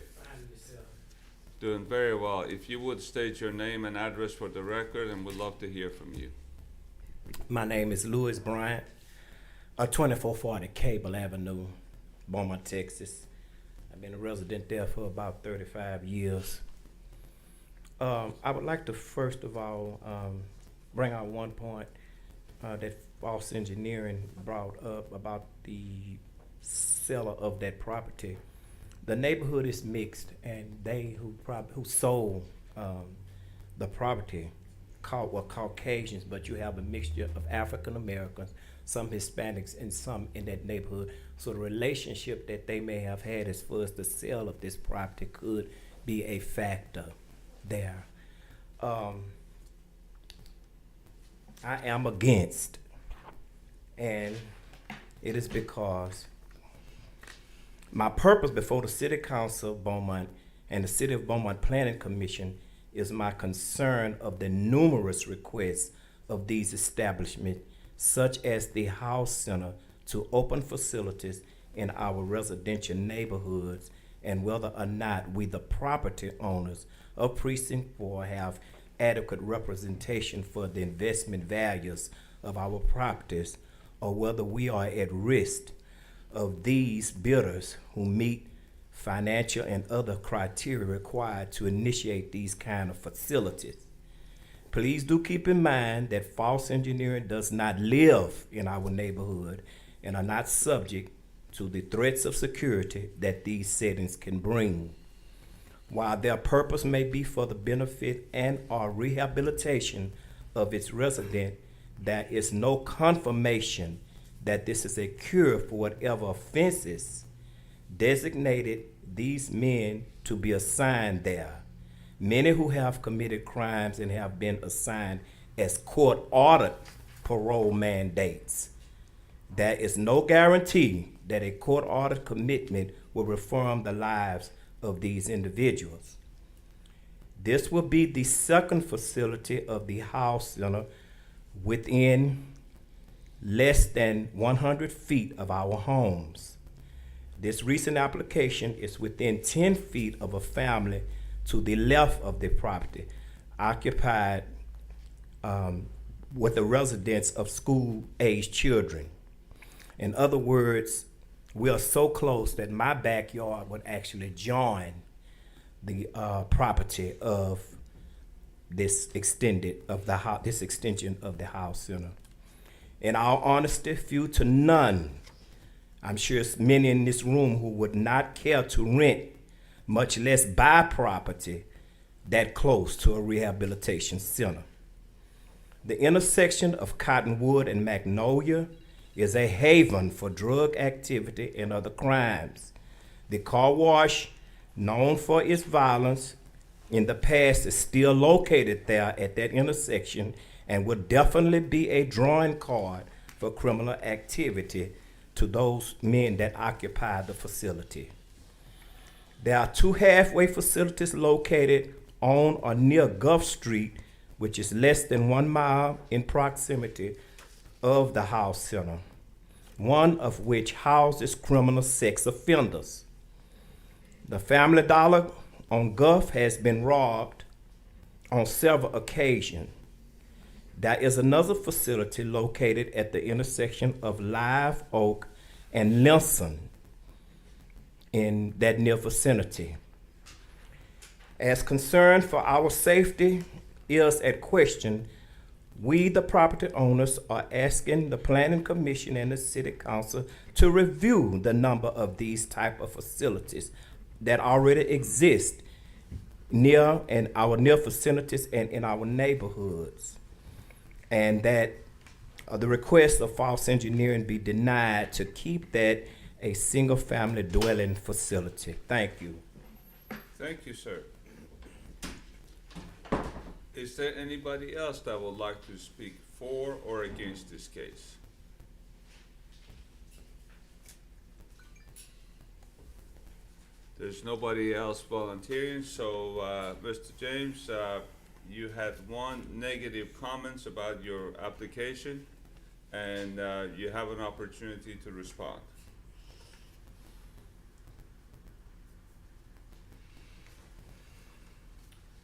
Doing very well. If you would state your name and address for the record, and we'd love to hear from you.
My name is Louis Bryant, 2440 Cable Avenue, Beaumont, Texas. I've been a resident there for about 35 years. I would like to first of all bring out one point that False Engineering brought up about the seller of that property. The neighborhood is mixed, and they who sold the property were Caucasians, but you have a mixture of African Americans, some Hispanics, and some in that neighborhood. So the relationship that they may have had as far as the sale of this property could be a factor there. I am against, and it is because my purpose before the City Council of Beaumont and the City of Beaumont Planning Commission is my concern of the numerous requests of these establishments, such as the House Center, to open facilities in our residential neighborhoods, and whether or not we, the property owners of Precinct 4, have adequate representation for the investment values of our properties, or whether we are at risk of these bidders who meet financial and other criteria required to initiate these kind of facilities. Please do keep in mind that False Engineering does not live in our neighborhood and are not subject to the threats of security that these settings can bring. While their purpose may be for the benefit and or rehabilitation of its resident, there is no confirmation that this is a cure for whatever offenses designated these men to be assigned there. Many who have committed crimes and have been assigned as court-ordered parole mandates. There is no guarantee that a court-ordered commitment will reform the lives of these individuals. This will be the second facility of the House Center within less than 100 feet of our homes. This recent application is within 10 feet of a family to the left of the property, occupied with the residence of school-aged children. In other words, we are so close that my backyard would actually join the property of this extension of the House Center. In all honesty, few to none, I'm sure it's many in this room who would not care to rent, much less buy property that close to a rehabilitation center. The intersection of Cottonwood and Magnolia is a haven for drug activity and other crimes. The car wash, known for its violence in the past, is still located there at that intersection and would definitely be a drawing card for criminal activity to those men that occupy the facility. There are two halfway facilities located on or near Gulf Street, which is less than 1 mile in proximity of the House Center, one of which houses criminal sex offenders. The Family Dollar on Gulf has been robbed on several occasions. There is another facility located at the intersection of Live Oak and Linson in that near vicinity. As concern for our safety is at question, we, the property owners, are asking the Planning Commission and the City Council to review the number of these type of facilities that already exist near vicinities and in our neighborhoods, and that the request of False Engineering be denied to keep that a single-family dwelling facility. Thank you.
Thank you, sir. Is there anybody else that would like to speak for or against this case? There's nobody else volunteering, so, Mr. James, you had one negative comments about your application, and, you have an opportunity to respond.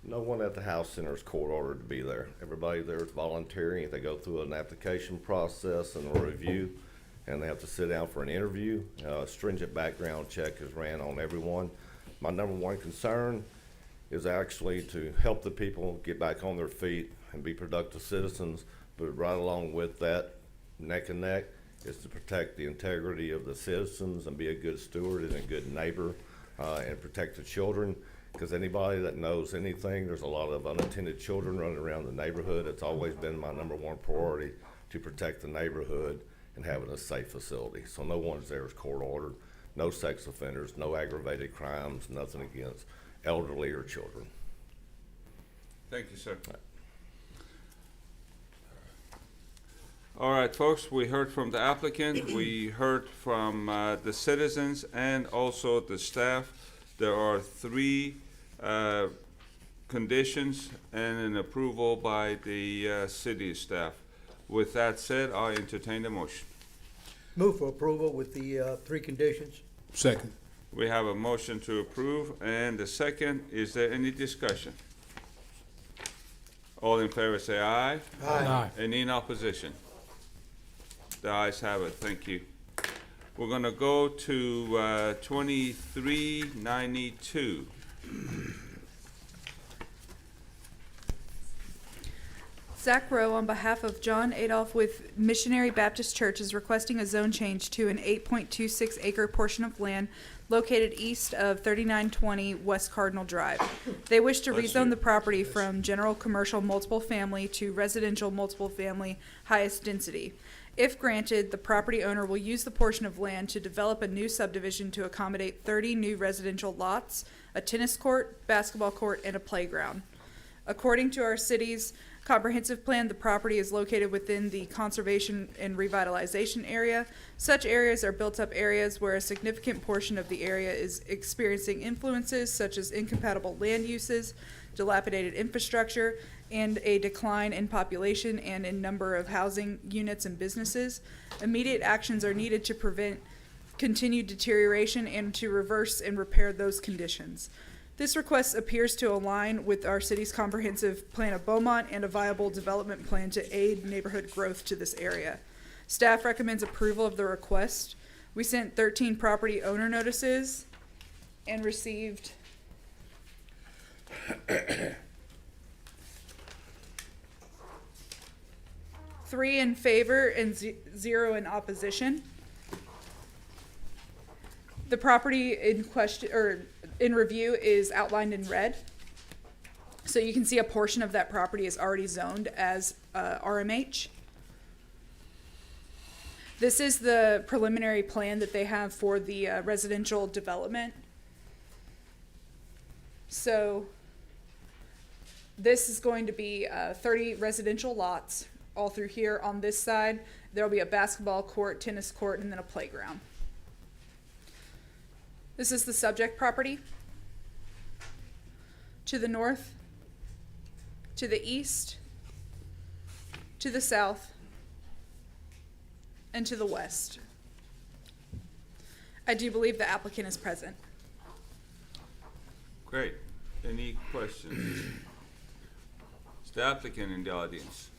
No one at the House Center is court ordered to be there. Everybody there is volunteering. They go through an application process and a review, and they have to sit down for an interview. A stringent background check is ran on everyone. My number one concern is actually to help the people get back on their feet and be productive citizens, but right along with that, neck and neck, is to protect the integrity of the citizens and be a good steward and a good neighbor, and protect the children. Because anybody that knows anything, there's a lot of unattended children running around the neighborhood. It's always been my number one priority to protect the neighborhood and have it a safe facility. So no one's there is court ordered, no sex offenders, no aggravated crimes, nothing against elderly or children.
Thank you, sir. All right, folks, we heard from the applicant, we heard from the citizens and also the staff. There are 3 conditions and an approval by the city staff. With that said, I entertain the motion.
Move for approval with the 3 conditions.
Second.
We have a motion to approve and the second. Is there any discussion? All in favor say aye.
Aye.
Any in opposition? The ayes have it. Thank you. We're gonna go to 2392.
Zach Rowe, on behalf of John Adolph with Missionary Baptist Church, is requesting a zone change to an 8.26 acre portion of land located east of 3920 West Cardinal Drive. They wish to rezone the property from general commercial multiple family to residential multiple family highest density. If granted, the property owner will use the portion of land to develop a new subdivision to accommodate 30 new residential lots, a tennis court, basketball court, and a playground. According to our city's comprehensive plan, the property is located within the conservation and revitalization area. Such areas are built-up areas where a significant portion of the area is experiencing influences such as incompatible land uses, dilapidated infrastructure, and a decline in population and in number of housing units and businesses. Immediate actions are needed to prevent continued deterioration and to reverse and repair those conditions. This request appears to align with our city's comprehensive plan of Beaumont and a viable development plan to aid neighborhood growth to this area. Staff recommends approval of the request. We sent 13 property owner notices and received 3 in favor and 0 in opposition. The property in question, or in review, is outlined in red. So you can see a portion of that property is already zoned as RMH. This is the preliminary plan that they have for the residential development. So this is going to be 30 residential lots all through here. On this side, there'll be a basketball court, tennis court, and then a playground. This is the subject property. To the north, to the east, to the south, and to the west. I do believe the applicant is present.
Great. Any questions? Is the applicant in the audience?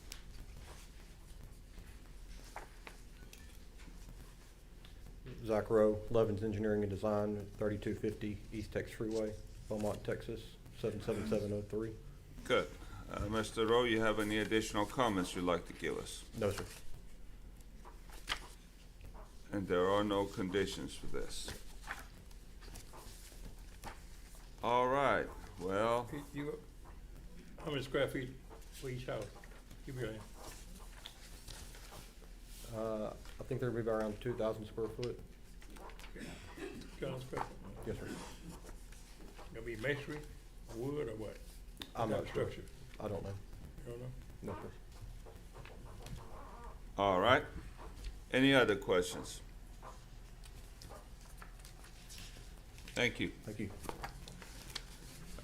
Zach Rowe, Levens Engineering and Design, 3250 East Texas Freeway, Beaumont, Texas, 77703.
Good. Mr. Rowe, you have any additional comments you'd like to give us?
No, sir.
And there are no conditions for this. All right, well,
How many square feet for each house? Give me
I think there'd be around 2,000 square foot.
200 square foot?
Yes, sir.
Gonna be masonry, wood, or what?
I'm
What
not
type
sure.
of structure?
I don't know.
You don't know?
No, sir.
All right. Any other questions? Thank you.
Thank you.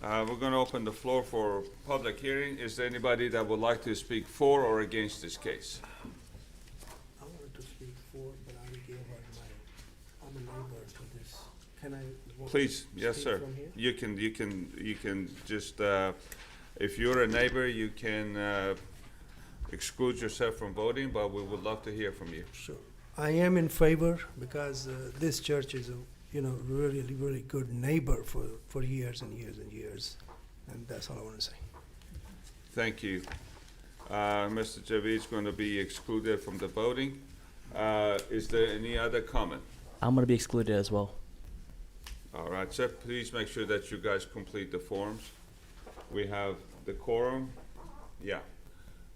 We're gonna open the floor for public hearing. Is there anybody that would like to speak for or against this case?
I wanted to speak for, but I gave her I'm a neighbor to this. Can I?
Please, yes,
speak
sir.
from here?
You can just, if you're a neighbor, you can, exclude yourself from voting, but we would love to hear from you.
Sure. I am in favor because this church is a, really, really good neighbor for years and years and years. And that's all I want to say.
Thank you. Mr. Javid is going to be excluded from the voting. Is there any other comment?
I'm gonna be excluded as well.
All right, sir, please make sure that you guys complete the forms. We have the quorum, yeah.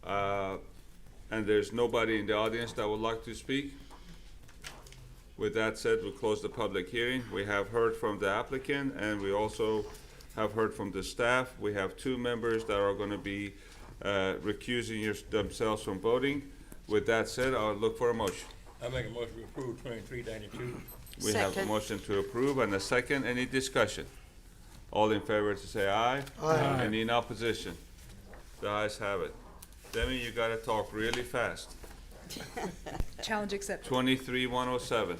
And there's nobody in the audience that would like to speak? With that said, we'll close the public hearing. We have heard from the applicant, and we also have heard from the staff. We have 2 members that are gonna be recusing themselves from voting. With that said, I'll look for a motion.
I make a motion to approve 2392.
We have a motion to approve and a second. Any discussion? All in favor to say aye?
Aye.
Any in opposition? The ayes have it. Demi, you gotta talk really fast.
Challenge accepted.
23107.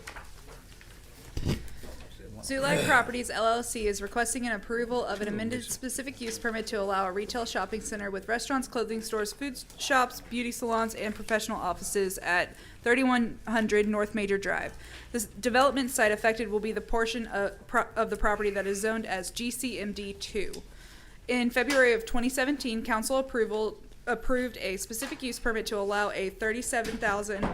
Zulag Properties LLC is requesting an approval of an amended specific use permit to allow a retail shopping center with restaurants, clothing stores, food shops, beauty salons, and professional offices at 3100 North Major Drive. This development site affected will be the portion of the property that is zoned as GCMD 2. In February of 2017, council approved a specific use permit to allow a 37,000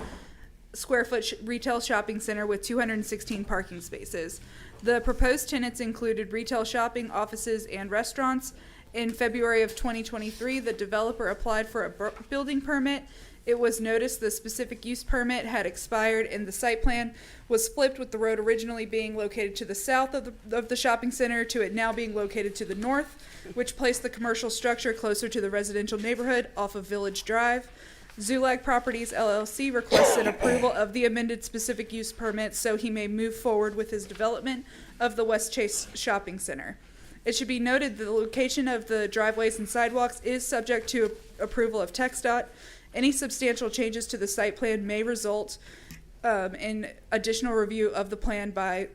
square foot retail shopping center with 216 parking spaces. The proposed tenants included retail shopping, offices, and restaurants. In February of 2023, the developer applied for a building permit. It was noticed the specific use permit had expired and the site plan was flipped, with the road originally being located to the south of the shopping center to it now being located to the north, which placed the commercial structure closer to the residential neighborhood off of Village Drive. Zulag Properties LLC requested approval of the amended specific use permit so he may move forward with his development of the West Chase Shopping Center. It should be noted that the location of the driveways and sidewalks is subject to approval of TxDOT. Any substantial changes to the site plan may result in additional review of the plan via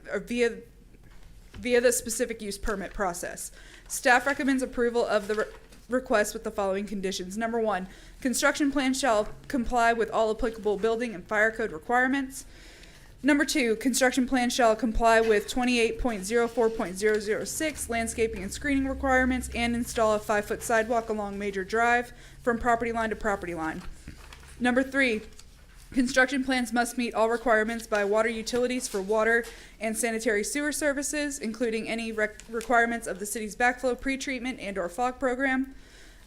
the specific use permit process. Staff recommends approval of the request with the following conditions. Number 1, construction plan shall comply with all applicable building and fire code requirements. Number 2, construction plan shall comply with 28.04.006 landscaping and screening requirements and install a 5-foot sidewalk along Major Drive from property line to property line. Number 3, construction plans must meet all requirements by water utilities for water and sanitary sewer services, including any requirements of the city's backflow pretreatment and/or fog program.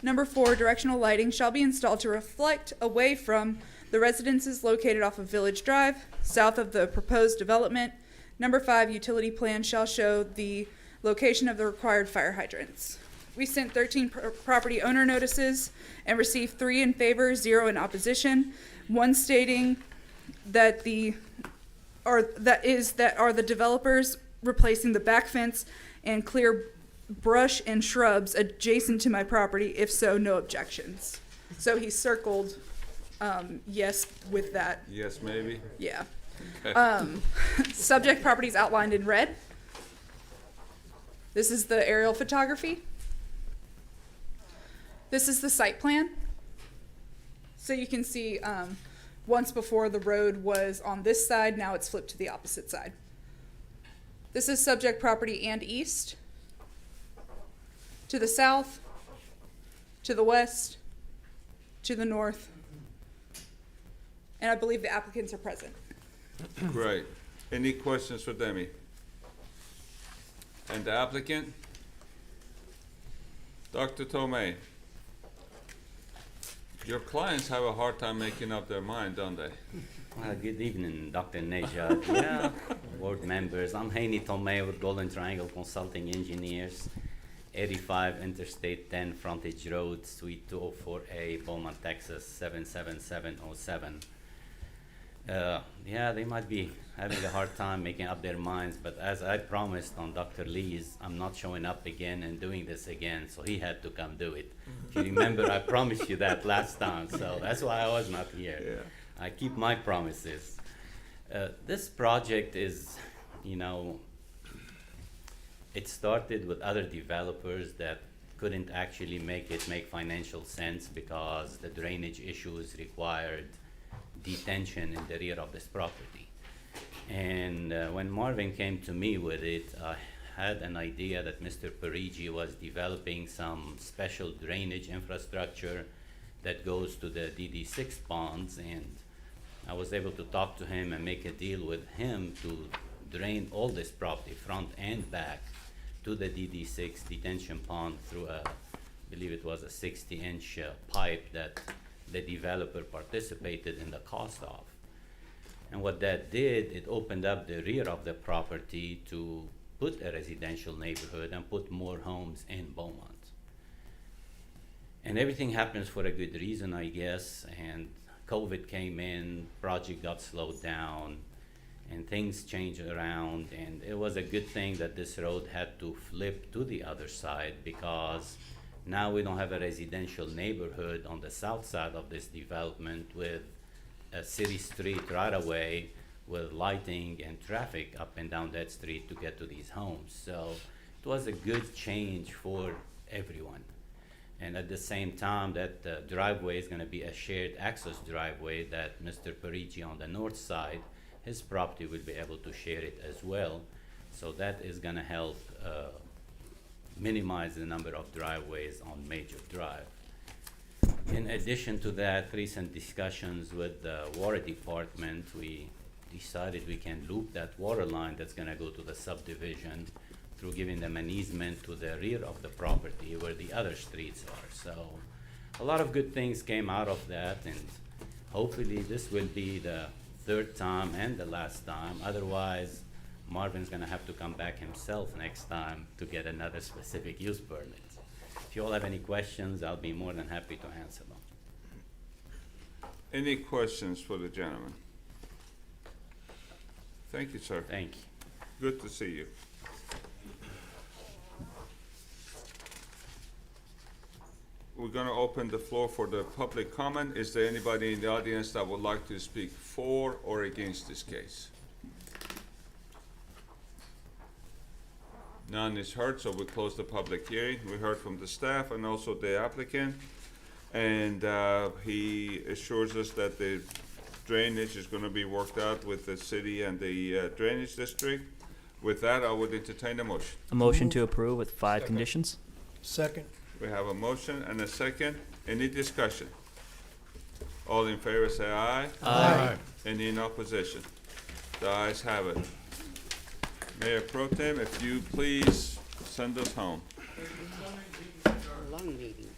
Number 4, directional lighting shall be installed to reflect away from the residences located off of Village Drive, south of the proposed development. Number 5, utility plan shall show the location of the required fire hydrants. We sent 13 property owner notices and received 3 in favor, 0 in opposition. One stating that are the developers replacing the back fence and clear brush and shrubs adjacent to my property. If so, no objections. So he circled yes with that.
Yes, maybe?
Yeah.
Okay.
Subject properties outlined in red. This is the aerial photography. This is the site plan. So you can see once before the road was on this side, now it's flipped to the opposite side. This is subject property and east. To the south, to the west, to the north. And I believe the applicants are present.
Great. Any questions for Demi? And the applicant? Dr. Tomei, your clients have a hard time making up their mind, don't they?
Good evening, Dr. Nejad. Yeah, board members. I'm Haney Tomei with Golden Triangle Consulting Engineers, 85 Interstate 10 Frontage Road, Suite 204A, Beaumont, Texas, 77707. Yeah, they might be having a hard time making up their minds, but as I promised on Dr. Lee's, I'm not showing up again and doing this again, so he had to come do it. If you remember, I promised you that last time, so that's why I was not here.
Yeah.
I keep my promises. This project is, you know, it started with other developers that couldn't actually make financial sense because the drainage issues required detention in the rear of this property. And when Marvin came to me with it, I had an idea that Mr. Parigi was developing some special drainage infrastructure that goes to the DD6 ponds, and I was able to talk to him and make a deal with him to drain all this property, front and back, to the DD6 detention pond through I believe it was a 60-inch pipe that the developer participated in the cost of. And what that did, it opened up the rear of the property to put a residential neighborhood and put more homes in Beaumont. And everything happens for a good reason, I guess, and COVID came in, project got slowed down, and things changed around, and it was a good thing that this road had to flip to the other side, because now we don't have a residential neighborhood on the south side of this development with a city street right away with lighting and traffic up and down that street to get to these homes. So it was a good change for everyone. And at the same time, that driveway is gonna be a shared access driveway that Mr. Parigi on the north side, his property will be able to share it as well. So that is gonna help minimize the number of driveways on Major Drive. In addition to that, recent discussions with the water department, we decided we can loop that water line that's gonna go to the subdivision through giving them an easement to the rear of the property where the other streets are. So a lot of good things came out of that, and hopefully this will be the third time and the last time. Otherwise, Marvin's gonna have to come back himself next time to get another specific use permit. If you all have any questions, I'll be more than happy to answer them.
Any questions for the gentleman? Thank you, sir.
Thank you.
Good to see you. We're gonna open the floor for the public comment. Is there anybody in the audience that would like to speak for or against this case? None is heard, so we close the public hearing. We heard from the staff and also the applicant, and he assures us that the drainage is gonna be worked out with the city and the drainage district. With that, I would entertain a motion.
A motion to approve with 5 conditions.
Second.
We have a motion and a second. Any discussion? All in favor say aye.
Aye.
Any in opposition? The ayes have it. Mayor Pro Tem, if you please send us home.
Long meeting.